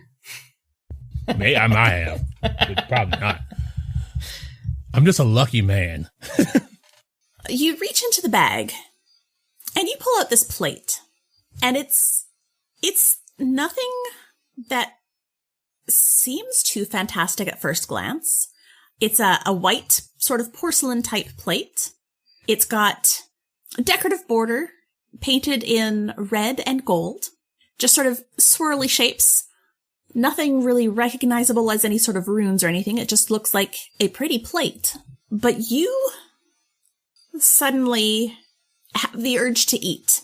Maybe I might have, but probably not. I'm just a lucky man. You reach into the bag, and you pull out this plate, and it's nothing that seems too fantastic at first glance. It's a white sort of porcelain type plate. It's got a decorative border painted in red and gold, just sort of swirly shapes. Nothing really recognizable as any sort of runes or anything. It just looks like a pretty plate. But you suddenly have the urge to eat.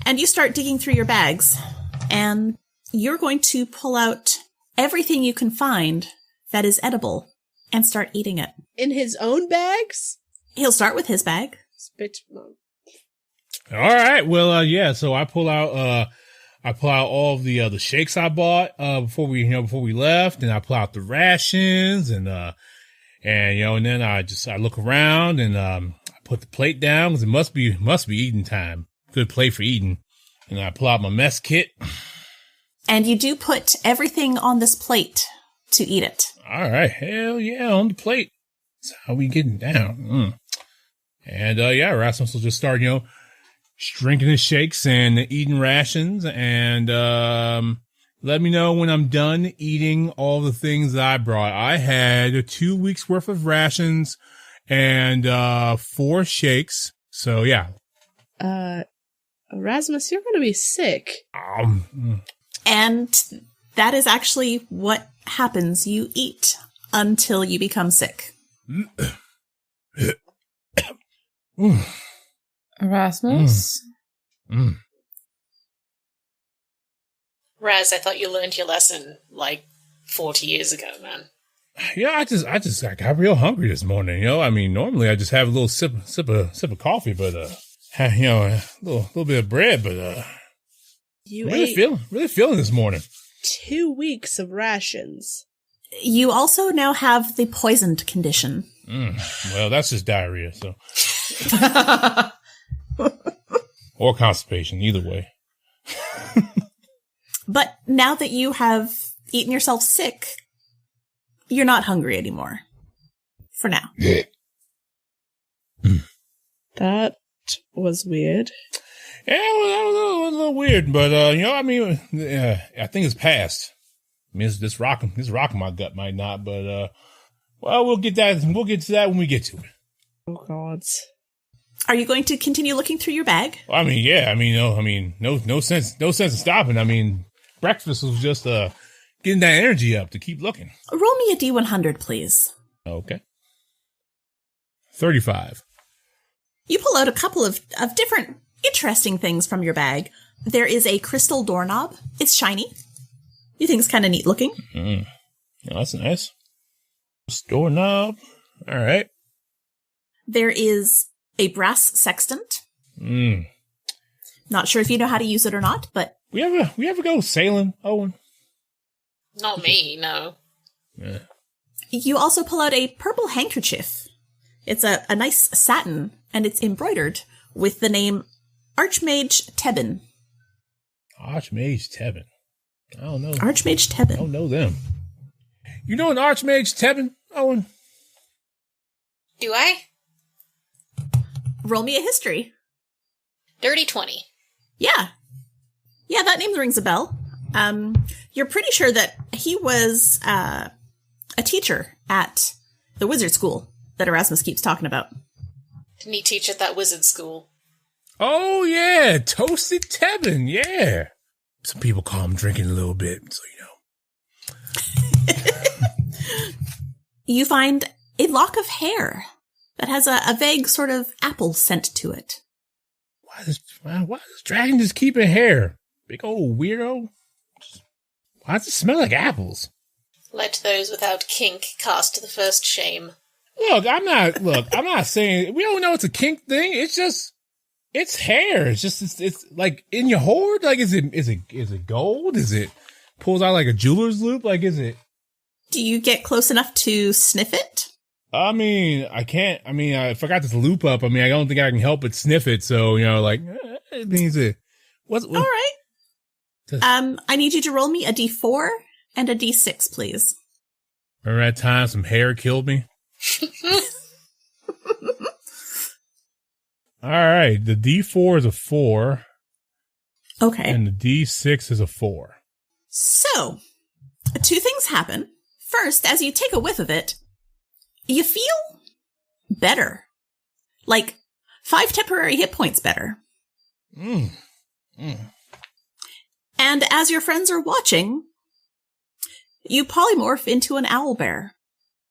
And you start digging through your bags, and you're going to pull out everything you can find that is edible and start eating it. In his own bags? He'll start with his bag. Spit. No. All right. Well, yeah. So I pull out all of the shakes I bought before we left, and I pull out the rations, and then I look around and I put the plate down because it must be eating time. Good plate for eating. And I pull out my mess kit. And you do put everything on this plate to eat it. All right. Hell yeah, on the plate. That's how we getting down. And Rasmus will just start, drinking his shakes and eating rations, and let me know when I'm done eating all the things that I brought. I had 2 weeks worth of rations and 4 shakes. So yeah. Erasmus, you're gonna be sick. And that is actually what happens. You eat until you become sick. Erasmus? Raz, I thought you learned your lesson like 40 years ago, man. Yeah, I got real hungry this morning. I mean, normally I just have a little sip of coffee, but a little bit of bread, but You really feeling this morning. 2 weeks of rations. You also now have the poisoned condition. Well, that's just diarrhea, so. Or constipation, either way. But now that you have eaten yourself sick, you're not hungry anymore. For now. That was weird. Yeah, well, that was a little weird, but I think it's past. I mean, this rock in my gut might not, but we'll get that. We'll get to that when we get to it. Oh God. Are you going to continue looking through your bag? I mean, yeah. No sense in stopping. I mean, breakfast was just getting that energy up to keep looking. Roll me a D100, please. Okay. 35. You pull out a couple of different interesting things from your bag. There is a crystal doorknob. It's shiny. You think it's kind of neat looking. Oh, that's nice. Doorknob. All right. There is a brass sextant. Not sure if you know how to use it or not, but We ever go sailing, Owen? Not me, no. Yeah. you also pull out a purple handkerchief. It's a nice satin, and it's embroidered with the name Archmage Tebin. Archmage Tebin. I don't know. Archmage I Tebin. don't know them. You know an Archmage Tebin, Owen? Do I? Roll me a history. Dirty 20. Yeah. Yeah, that name rings a bell. You're pretty sure that he was a teacher at the wizard school that Erasmus keeps talking about. Didn't he teach at that wizard school? Oh, yeah. Toasted Tebin, yeah. Some people call him drinking a little bit, so you know. You find a lock of hair that has a vague sort of apple scent to it. Why does dragon just keeping hair? Big old weirdo. Why does it smell like apples? Let those without kink cast the first shame. Look, I'm not saying we don't know it's a kink thing. It's hair. It's like in your hoard. Like, is it gold? Is it pulls out like a jeweler's loop? Like, is it? Do you get close enough to sniff it? I mean, I can't. I mean, if I got this loop up, I mean, I don't think I can help but sniff it. So, it means it. What? All right. I need you to roll me a D4 and a D6, please. Remember that time some hair killed me? All right. The D4 is a 4. Okay. And the D6 is a 4. So, 2 things happen. First, as you take a whiff of it, you feel better. Like 5 temporary hit points better. And as your friends are watching, you polymorph into an owlbear.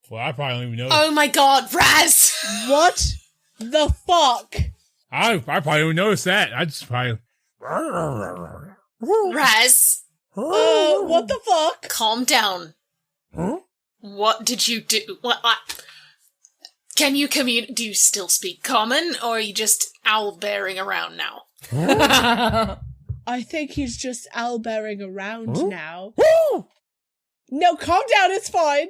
Well, I probably don't even know. Oh my god, Raz! What the fuck? I probably don't notice that. I just probably. Raz, What the fuck? calm down. Huh? What did you do? Can you do you still speak common, or are you just owl-bearing around now? I think he's just owlbearing around now. No, calm down. It's fine.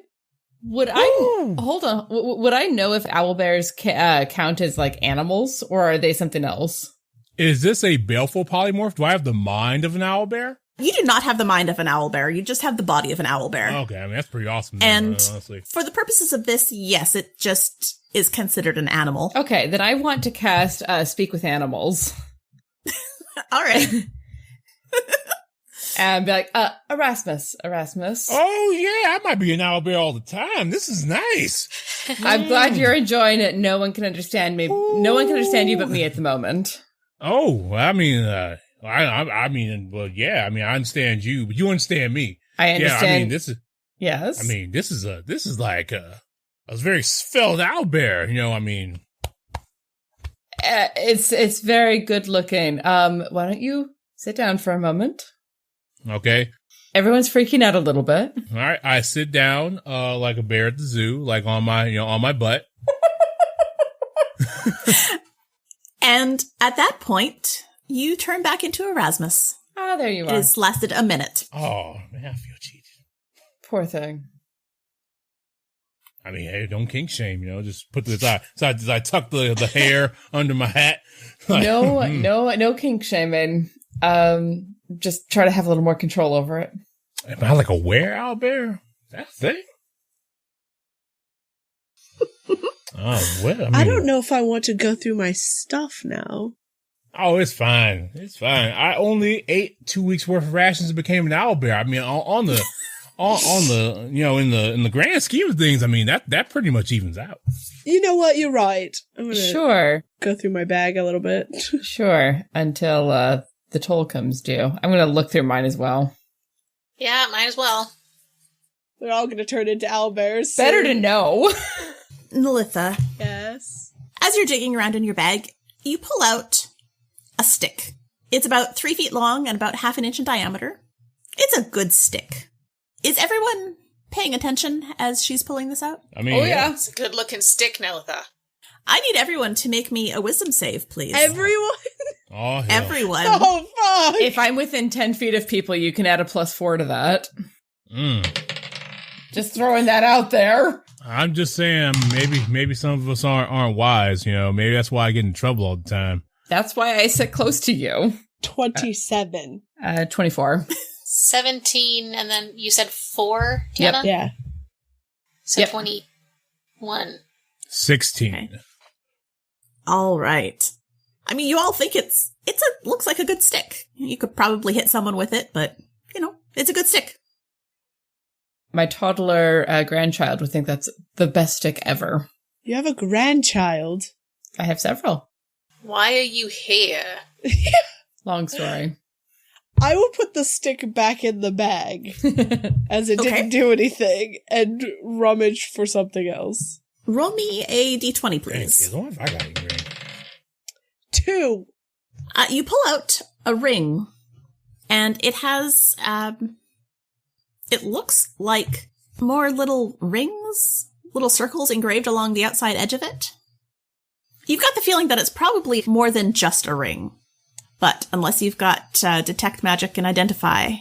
Would I hold on? Would I know if owlbears count as like animals, or are they something else? Is this a baleful polymorph? Do I have the mind of an owlbear? You do not have the mind of an owlbear. You just have the body of an owlbear. Okay, I mean, that's pretty awesome. And honestly. For the purposes of this, yes, it just is considered an animal. Okay, then I want to cast Speak with Animals. All right. And be like, Erasmus. Oh, yeah, I might be an owlbear all the time. This is nice. I'm glad you're enjoying it. No one can understand me. No one can understand you but me at the moment. Oh, I mean, I mean, well, yeah, I mean, I understand you, but you understand me. I understand. Yeah, I mean, this is, yes. I mean, this is like a very svelte owlbear, you know, I mean. It's very good looking. Why don't you sit down for a moment? Okay. Everyone's freaking out a little bit. All right. I sit down, like a bear at the zoo, like on my butt. And at that point, you turn back into Erasmus. Ah, there you are. It has lasted a minute. Oh, man, I feel cheated. Poor thing. I mean, hey, don't kink shame, you know, just put this out. So I tuck the hair under my hat. Like, no kink shaming. Just try to have a little more control over it. Am I like a were-owlbear? Is that a thing? Oh, well, I mean, I don't know if I want to go through my stuff now. Oh, it's fine. It's fine. I only ate 2 weeks worth of rations and became an owlbear. I mean, on the, you know, in the grand scheme of things, I mean, that pretty much evens out. You know what? You're right. I'm gonna Sure. go through my bag a little bit. Sure. Until, the toll comes due. I'm going to look through mine as well. Yeah, might as well. We're all going to turn into owlbears. Better to know. Nalitha, Yes. as you're digging around in your bag, you pull out a stick. It's about 3 feet long and about half an inch in diameter. It's a good stick. Is everyone paying attention as she's pulling this out? I mean, Oh, yeah. It's a good looking stick, Nelitha. I need everyone to make me a wisdom save, please. Everyone? Oh, hell. Everyone. Oh, fuck. If I'm within 10 feet of people, you can add a +4 to that. Just throwing that out there. I'm just saying, maybe some of us aren't wise, you know. Maybe that's why I get in trouble all the time. That's why I sit close to you. 27. 24. 17, and then you said 4, Tiana? Yeah. So Yep. 21. 16. Okay. All right. I mean, you all think looks like a good stick. You could probably hit someone with it, but, you know, it's a good stick. My toddler grandchild would think that's the best stick ever. You have a grandchild. I have several. Why are you here? Long story. I will put the stick back in the bag, as it Okay. didn't do anything, and rummage for something else. Roll me a d20, Dang, please. as long as I got it green. 2. You pull out a ring, and it has, it looks like more little rings, little circles engraved along the outside edge of it. You've got the feeling that it's probably more than just a ring. But unless you've got detect magic and identify.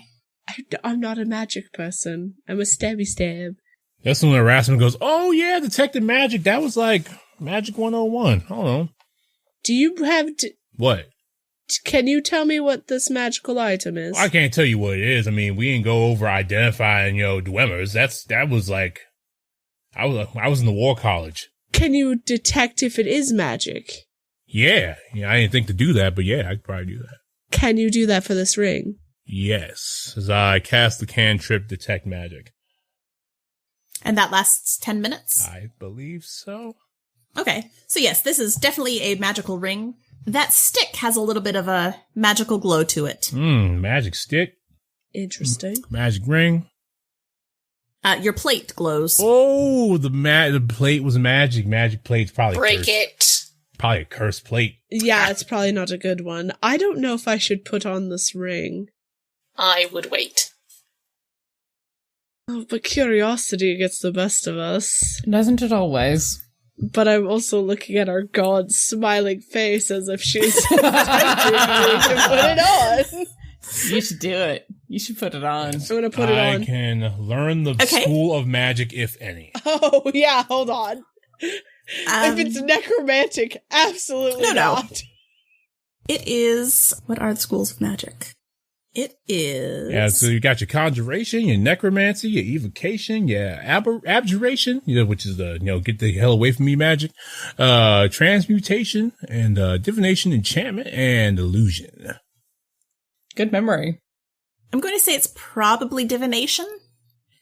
I'm not a magic person. I'm a stabby stab. That's when Erasmus goes, oh yeah, detective magic. That was like Magic 101. Hold on. Do you have... What? Can you tell me what this magical item is? I can't tell you what it is. I mean, we didn't go over identifying, you know, dwellers. That was like, I was in the war college. Can you detect if it is magic? Yeah. I didn't think to do that, but yeah, I could probably do that. Can you do that for this ring? Yes. As I cast the cantrip detect magic. And that lasts 10 minutes? I believe so. Okay. So yes, this is definitely a magical ring. That stick has a little bit of a magical glow to it. Magic stick. Interesting. Magic ring. Your plate glows. Oh, the plate was magic. Magic plate's probably Break cursed. it. Probably a cursed plate. Yeah, it's probably not a good one. I don't know if I should put on this ring. I would wait. Oh, but curiosity gets the best of us. Doesn't it always? But I'm also looking at our god's smiling face as if she's expecting me to put it on. You should do it. You should put it on. I'm gonna put it on. I can learn the school of magic, if any. Oh, yeah, hold on. If it's necromantic, absolutely not. It is... What are the schools of magic? It is... Yeah, so you got your conjuration, your necromancy, your evocation, your abjuration, which is the, get the hell away from me magic, transmutation, and divination, enchantment, and illusion. Good memory. I'm going to say it's probably divination.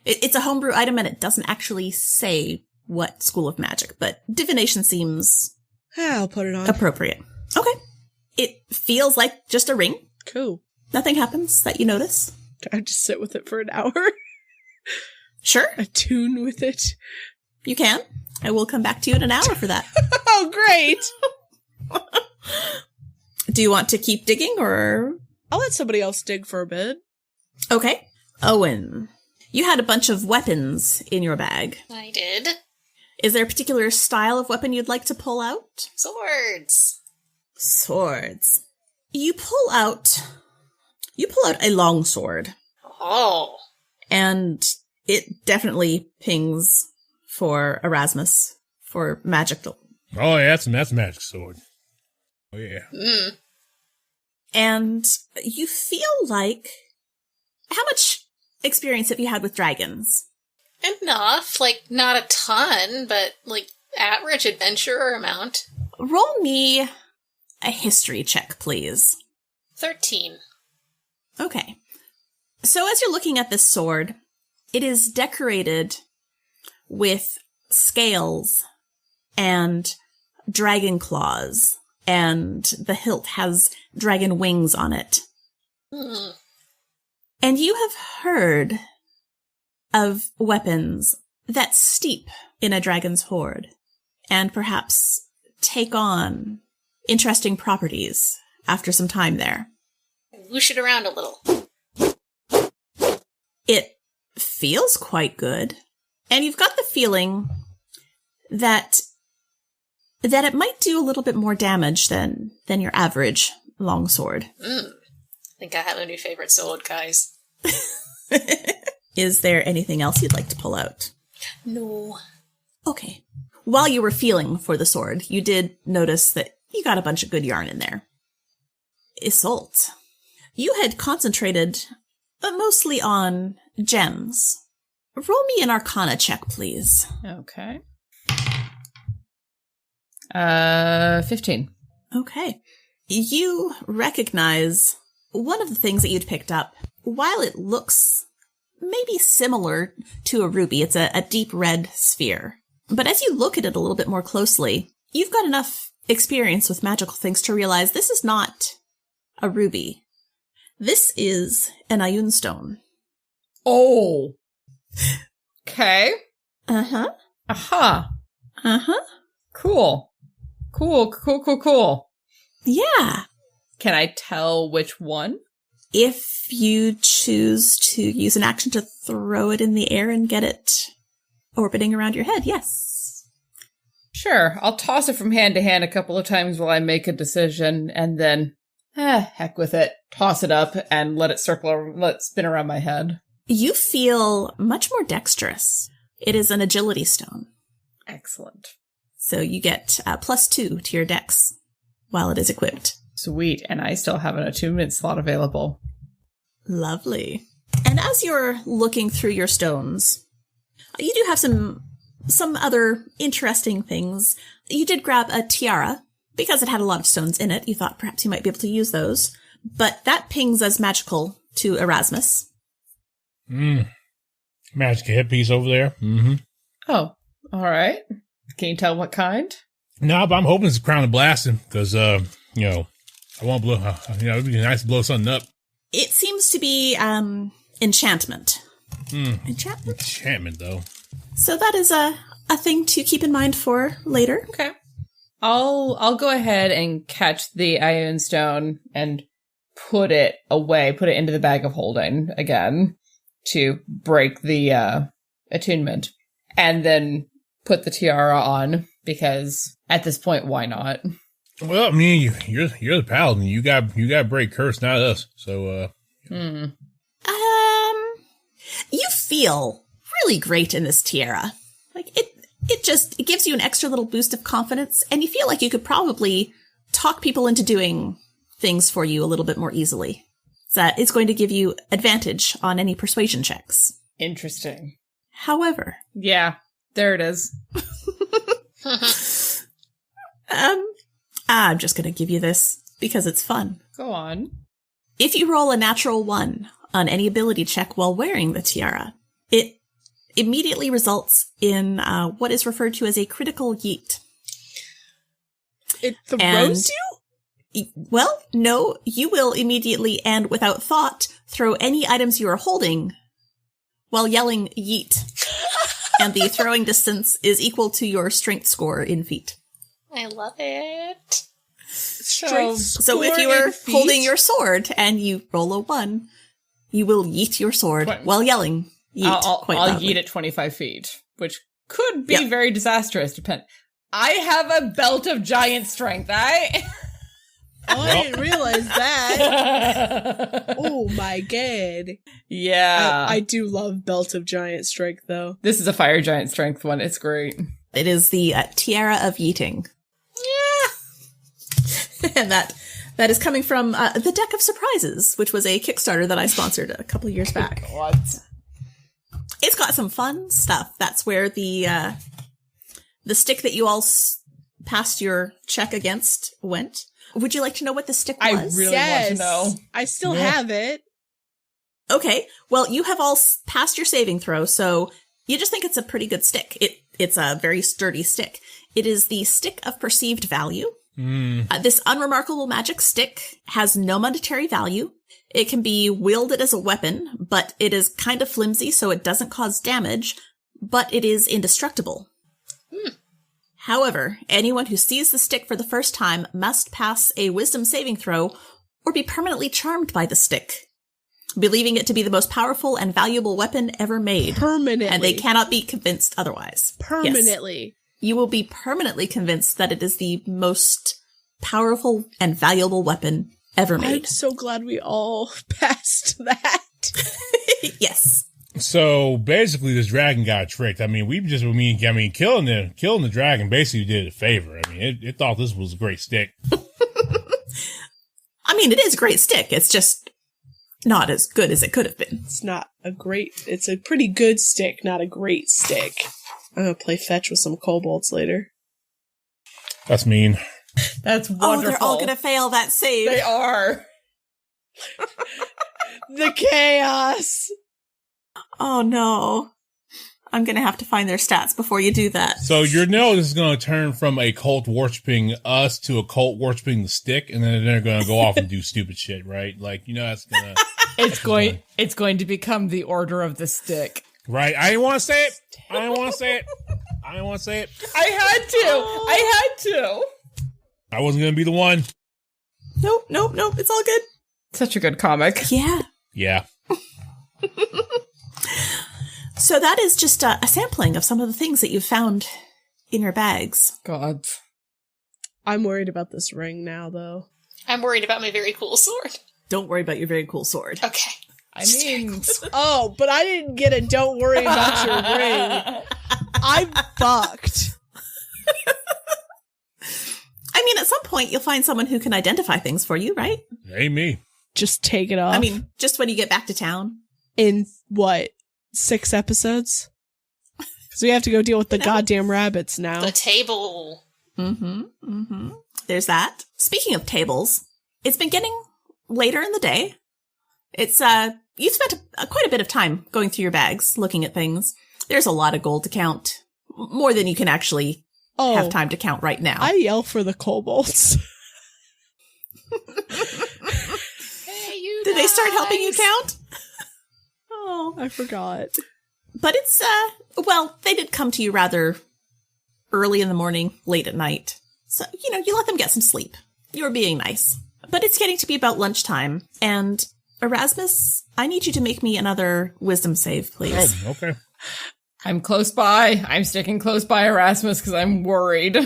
It's a homebrew item, and it doesn't actually say what school of magic, but divination seems... I'll put it on. Appropriate. Okay. It feels like just a ring. Cool. Nothing happens that you notice. I just sit with it for an hour. Sure. Attune with it. You can. I will come back to you in an hour for that. Oh, great. Do you want to keep digging, or... I'll let somebody else dig for a bit. Okay. Owen, you had a bunch of weapons in your bag. I did. Is there a particular style of weapon you'd like to pull out? Swords. Swords. You pull out a long sword. Oh. And it definitely pings for Erasmus, for magic. Oh, yeah, that's a magic sword. Oh, yeah. Mm. And you feel like... How much experience have you had with dragons? Enough. Not a ton, but, average adventurer amount. Roll me a history check, please. 13. Okay. So as you're looking at this sword, it is decorated with scales and dragon claws, and the hilt has dragon wings on it. Mm. And you have heard of weapons that steep in a dragon's hoard, and perhaps take on interesting properties after some time there. Whoosh it around a little. It feels quite good, and you've got the feeling that it might do a little bit more damage than your average longsword. I think I have a new favorite sword, guys. Is there anything else you'd like to pull out? No. Okay. While you were feeling for the sword, you did notice that you got a bunch of good yarn in there. Isolde, you had concentrated mostly on gems. Roll me an Arcana check, please. Okay. 15. Okay. You recognize one of the things that you'd picked up. While it looks maybe similar to a ruby, it's a deep red sphere. But as you look at it a little bit more closely, you've got enough experience with magical things to realize this is not a ruby. This is an Ioun stone. Oh. Okay. Uh-huh. Aha. Uh-huh. Cool. Cool. Yeah. Can I tell which one? If you choose to use an action to throw it in the air and get it orbiting around your head, yes. Sure. I'll toss it from hand to hand a couple of times while I make a decision, and then, heck with it. Toss it up and let it spin around my head. You feel much more dexterous. It is an agility stone. Excellent. So you get +2 to your dex while it is equipped. Sweet. And I still have an attunement slot available. Lovely. And as you're looking through your stones, you do have some other interesting things. You did grab a tiara. Because it had a lot of stones in it, you thought perhaps you might be able to use those. But that pings as magical to Erasmus. Magic headpiece over there. Mm-hmm. Oh, all right. Can you tell what kind? No, but I'm hoping it's Crown of Blasting, because, I want to blow, it'd be nice to blow something up. It seems to be, enchantment. Enchantment, though. So that is a thing to keep in mind for later. Okay. I'll go ahead and catch the Ioun stone and put it away, put it into the bag of holding again to break the attunement, and then put the tiara on because at this point, why not? Well, I mean, you're the paladin. You got break curse, not us. So, You feel really great in this tiara. Like it gives you an extra little boost of confidence, and you feel like you could probably talk people into doing things for you a little bit more easily. So it's going to give you advantage on any persuasion checks. Interesting. However, yeah, there it is. I'm just going to give you this because it's fun. Go on. If you roll a natural 1 on any ability check while wearing the tiara, it immediately results in what is referred to as a critical yeet. It throws you? Well, no, you will immediately and without thought throw any items you are holding while yelling yeet. And the throwing distance is equal to your strength score in feet. I love it. So if you were holding your sword and you roll a 1, you will yeet your sword while yelling yeet. I'll yeet at 25 feet, which could be very disastrous. I have a belt of giant strength. I didn't realize that. Oh my god. Yeah. I do love belt of giant strength, though. This is a fire giant strength one. It's great. It is the tiara of yeeting. Yeah. And that is coming from the Deck of Surprises, which was a Kickstarter that I sponsored a couple of years back. What? It's got some fun stuff. That's where the stick that you all passed your check against went. Would you like to know what the stick was? I really want to know. I still have it. Okay. Well, you have all passed your saving throw, so you just think it's a pretty good stick. It's a very sturdy stick. It is the Stick of Perceived Value. This unremarkable magic stick has no monetary value. It can be wielded as a weapon, but it is kind of flimsy, so it doesn't cause damage, but it is indestructible. However, anyone who sees the stick for the first time must pass a wisdom saving throw or be permanently charmed by the stick, believing it to be the most powerful and valuable weapon ever made. Permanently. And they cannot be convinced otherwise. Permanently. Yes. You will be permanently convinced that it is the most powerful and valuable weapon ever made. I'm so glad we all passed that. Yes. So basically, this dragon got tricked. I mean, killing the dragon basically did it a favor. I mean, it thought this was a great stick. I mean, it is a great stick. It's just not as good as it could have been. It's a pretty good stick, not a great stick. I'm gonna play fetch with some kobolds later. That's mean. That's wonderful. Oh, they're all gonna fail that save. They are. The chaos. Oh no. I'm gonna have to find their stats before you do that. So this is gonna turn from a cult worshipping us to a cult worshipping the stick, and then they're gonna go off and do stupid shit, right? Like, that's gonna... It's going to become the Order of the Stick. Right. I didn't want to say it. I had to. I wasn't going to be the one. Nope. It's all good. Such a good comic. Yeah. Yeah. So that is just a sampling of some of the things that you've found in your bags. God. I'm worried about this ring now, though. I'm worried about my very cool sword. Don't worry about your very cool sword. Okay. I mean... Oh, but I didn't get a don't worry about your ring. I'm fucked. I mean, at some point, you'll find someone who can identify things for you, right? Ain't me. Just take it off. I mean, just when you get back to town. In, 6 episodes? Because we have to go deal with the goddamn rabbits now. The table. There's that. Speaking of tables, it's been getting later in the day. It's, you've spent quite a bit of time going through your bags, looking at things. There's a lot of gold to count. More than you can actually have time to count right now. I yell for the kobolds. Hey, you Did they start guys. helping you count? Oh, I forgot. But it's, they did come to you rather early in the morning, late at night. So, you let them get some sleep. You were being nice. But it's getting to be about lunchtime, and Erasmus, I need you to make me another wisdom save, please. Oh, okay. I'm close by. I'm sticking close by Erasmus because I'm worried.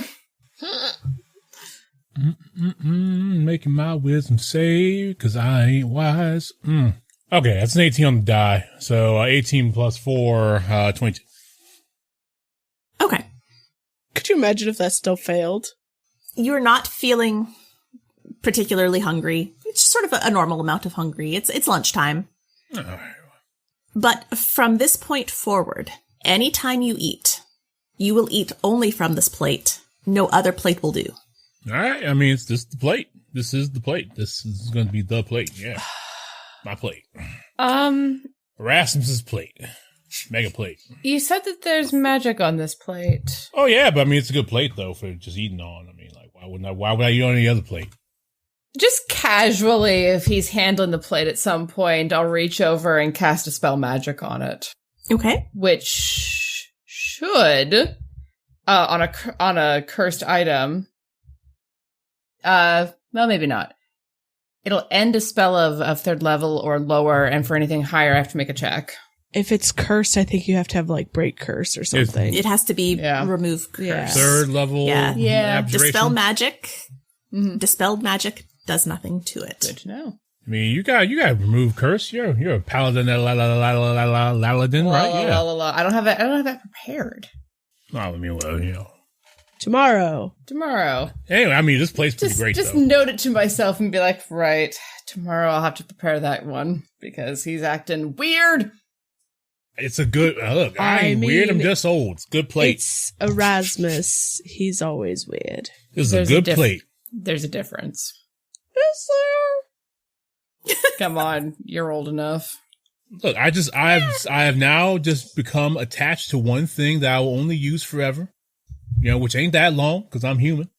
Making my wisdom save because I ain't wise. Okay, that's an 18 on the die. So 18 plus 4, 22. Okay. Could you imagine if that still failed? You're not feeling particularly hungry. It's just sort of a normal amount of hungry. It's lunchtime. All right. But from this point forward, anytime you eat, you will eat only from this plate. No other plate will do. All right. I mean, it's just the plate. This is the plate. This is going to be the plate. Yeah. My plate. Erasmus's plate. Mega plate. You said that there's magic on this plate. Oh, yeah. But I mean, it's a good plate, though, for just eating on. I mean, like, why would I eat on any other plate? Just casually, if he's handling the plate at some point, I'll reach over and cast a spell magic on it. Okay. Which should, on a cursed item, well, maybe not. It'll end a spell of third level or lower, and for anything higher, I have to make a check. If it's cursed, I think you have to have, like, break curse or something. It has to be remove curse. Yeah. Third level. Yeah. Abjuration. Dispel magic. Mm-hmm. Dispelled magic does nothing to it. Good to know. I mean, you got remove curse. You're a paladin, paladin, right? Yeah. I don't have that prepared. Well, I mean, well, you know. Tomorrow. Anyway, I mean, this place's pretty great, just though. note it to myself and be like, right, tomorrow I'll have to prepare that one because he's acting weird. It's a good look. I ain't weird. I'm just old. It's a good plate. It's Erasmus. He's always weird. This is a good plate. There's a difference. Is there? Come on, you're old enough. Look, I have now just become attached to one thing that I will only use forever. You know, which ain't that long because I'm human.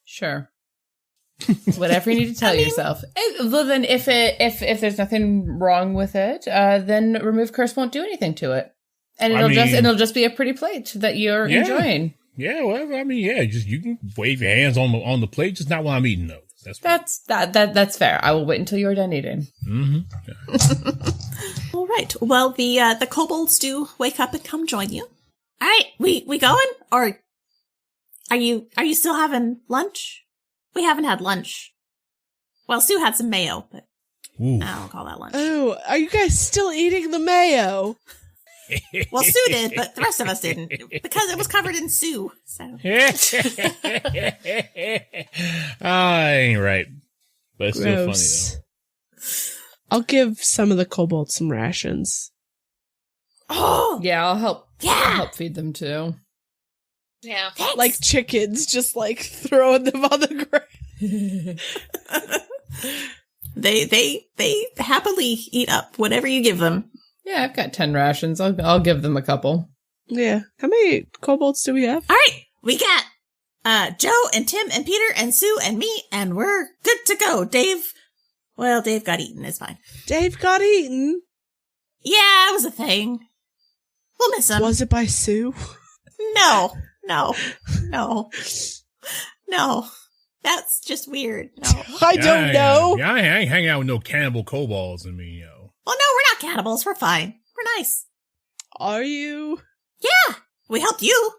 Sure. Whatever you need to tell yourself. Well, then if there's nothing wrong with it, then remove curse won't do anything to it, and it'll just be a pretty plate that you're enjoying. Yeah, well, I mean, yeah, just you can wave your hands on the plate, just not while I'm eating though. That's fair. I will wait until you're done eating. Mm-hmm. All right. Well, the kobolds do wake up and come join you. All right, we going, or are you still having lunch? We haven't had lunch. Well, Sue had some mayo, but I don't call that lunch. Oh, are you guys still eating the mayo? Well, Sue did, but the rest of us didn't because it was covered in Sue. So. Ain't right, but it's still funny though. I'll give some of the kobolds some rations. Oh, yeah, I'll help. Yeah, I'll help feed them too. Yeah. Thanks. Like chickens, just like throwing them on the ground. They happily eat up whatever you give them. Yeah, I've got 10 rations. I'll give them a couple. Yeah. How many kobolds do we have? All right, we got Joe and Tim and Peter and Sue and me, and we're good to go. Dave got eaten. It's fine. Dave got eaten? Yeah, it was a thing. We'll miss him. Was it by Sue? No. That's just weird. No. I don't know. Yeah, I ain't hanging out with no cannibal kobolds. I mean, yo. Well, no, we're not cannibals. We're fine. We're nice. Are you? Yeah, we helped you.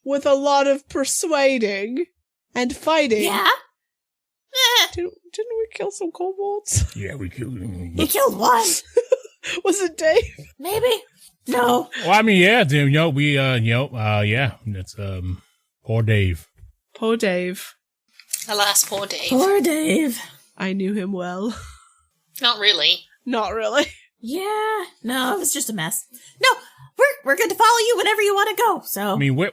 With a lot of persuading and fighting. Yeah. Didn't we kill some kobolds? Yeah, we killed him. You killed one. Was it Dave? Maybe. No. Well, I mean, yeah, dude, yeah, that's poor Dave. Poor Dave. Alas, poor Dave. Poor Dave. I knew him well. Not really. Not really. Yeah. No, it was just a mess. No, we're good to follow you whenever you want to go. So I mean, where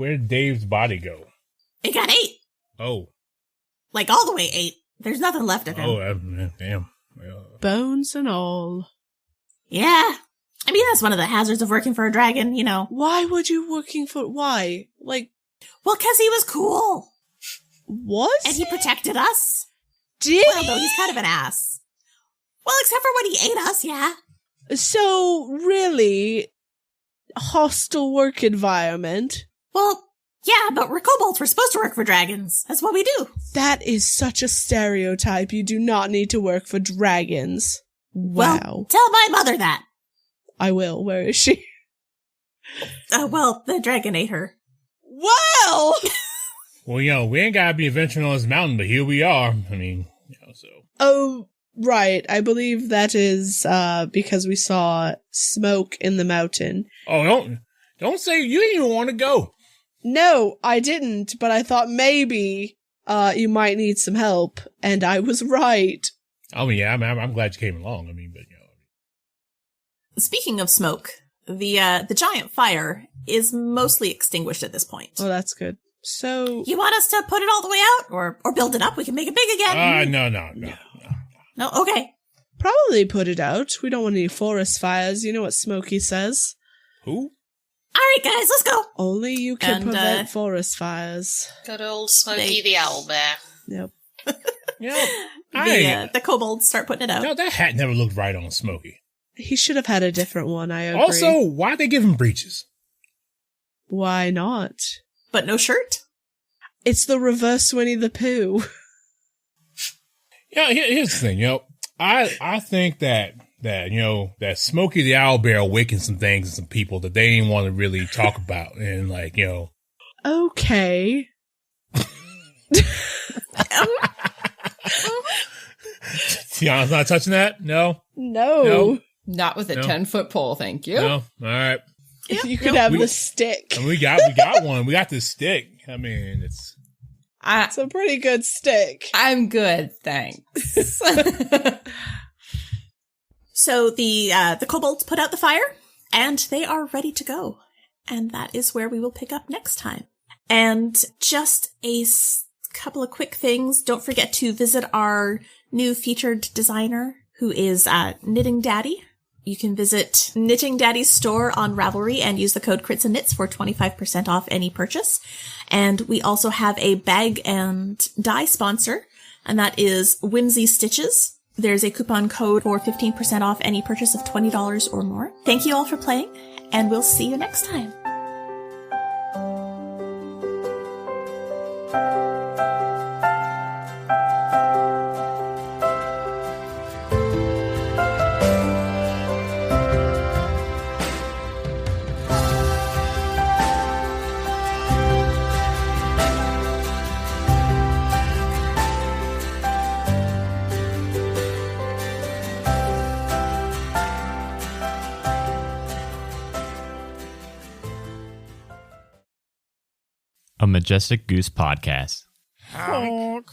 did Dave's body go? it got 8. Oh. Like all the way 8. There's nothing left of him. Oh, damn. Bones and all. Yeah. I mean, that's one of the hazards of working for a dragon, you know. Why would you why? Like, Well, because he was cool. was And he protected us. Did Well, though, he's kind of an ass. Well, except for when he ate us, yeah. So, really, hostile work environment. Well, yeah, but we're kobolds. We're supposed to work for dragons. That's what we do. That is such a stereotype. You do not need to work for dragons. Wow. Well, tell my mother that. I will. Where is she? Well, the dragon ate her. Well! Well, we ain't gotta be adventuring on this mountain, but here we are. I mean, so. Oh, right. I believe that is because we saw smoke in the mountain. Oh, don't say you didn't even want to go. No, I didn't, but I thought maybe you might need some help, and I was right. Oh, yeah, I'm glad you came along. I mean, but, Speaking of smoke, the giant fire is mostly extinguished at this point. Oh, that's good. So... You want us to put it all the way out? Or build it up? We can make it big again. No. No? Okay. Probably put it out. We don't want any forest fires. You know what Smokey says. Who? All right, guys, let's go. Only you can prevent forest fires. Good old Smokey the owlbear. Yep. The kobolds start putting it out. No, that hat never looked right on Smokey. He should have had a different one, I agree. Also, why'd they give him breeches? Why not? But no shirt? It's the reverse Winnie the Pooh. Yeah, here's the thing, I think that Smokey the Owlbear awakened some things in some people that they didn't want to really talk about, and Okay. Tiana's not touching that? No? No. Not with a 10-foot pole, thank you. No? All right. If you could have the stick. And we got one. We got the stick. I mean, it's a pretty good stick. I'm good, thanks. So the kobolds put out the fire, and they are ready to go. And that is where we will pick up next time. And just a couple of quick things. Don't forget to visit our new featured designer, who is Knitting Daddy. You can visit Knitting Daddy's store on Ravelry and use the code Crits&Knits for 25% off any purchase. And we also have a bag and dye sponsor, and that is Whimsy Stitches. There's a coupon code for 15% off any purchase of $20 or more. Thank you all for playing, and we'll see you next time. A Majestic Goose podcast. Honk.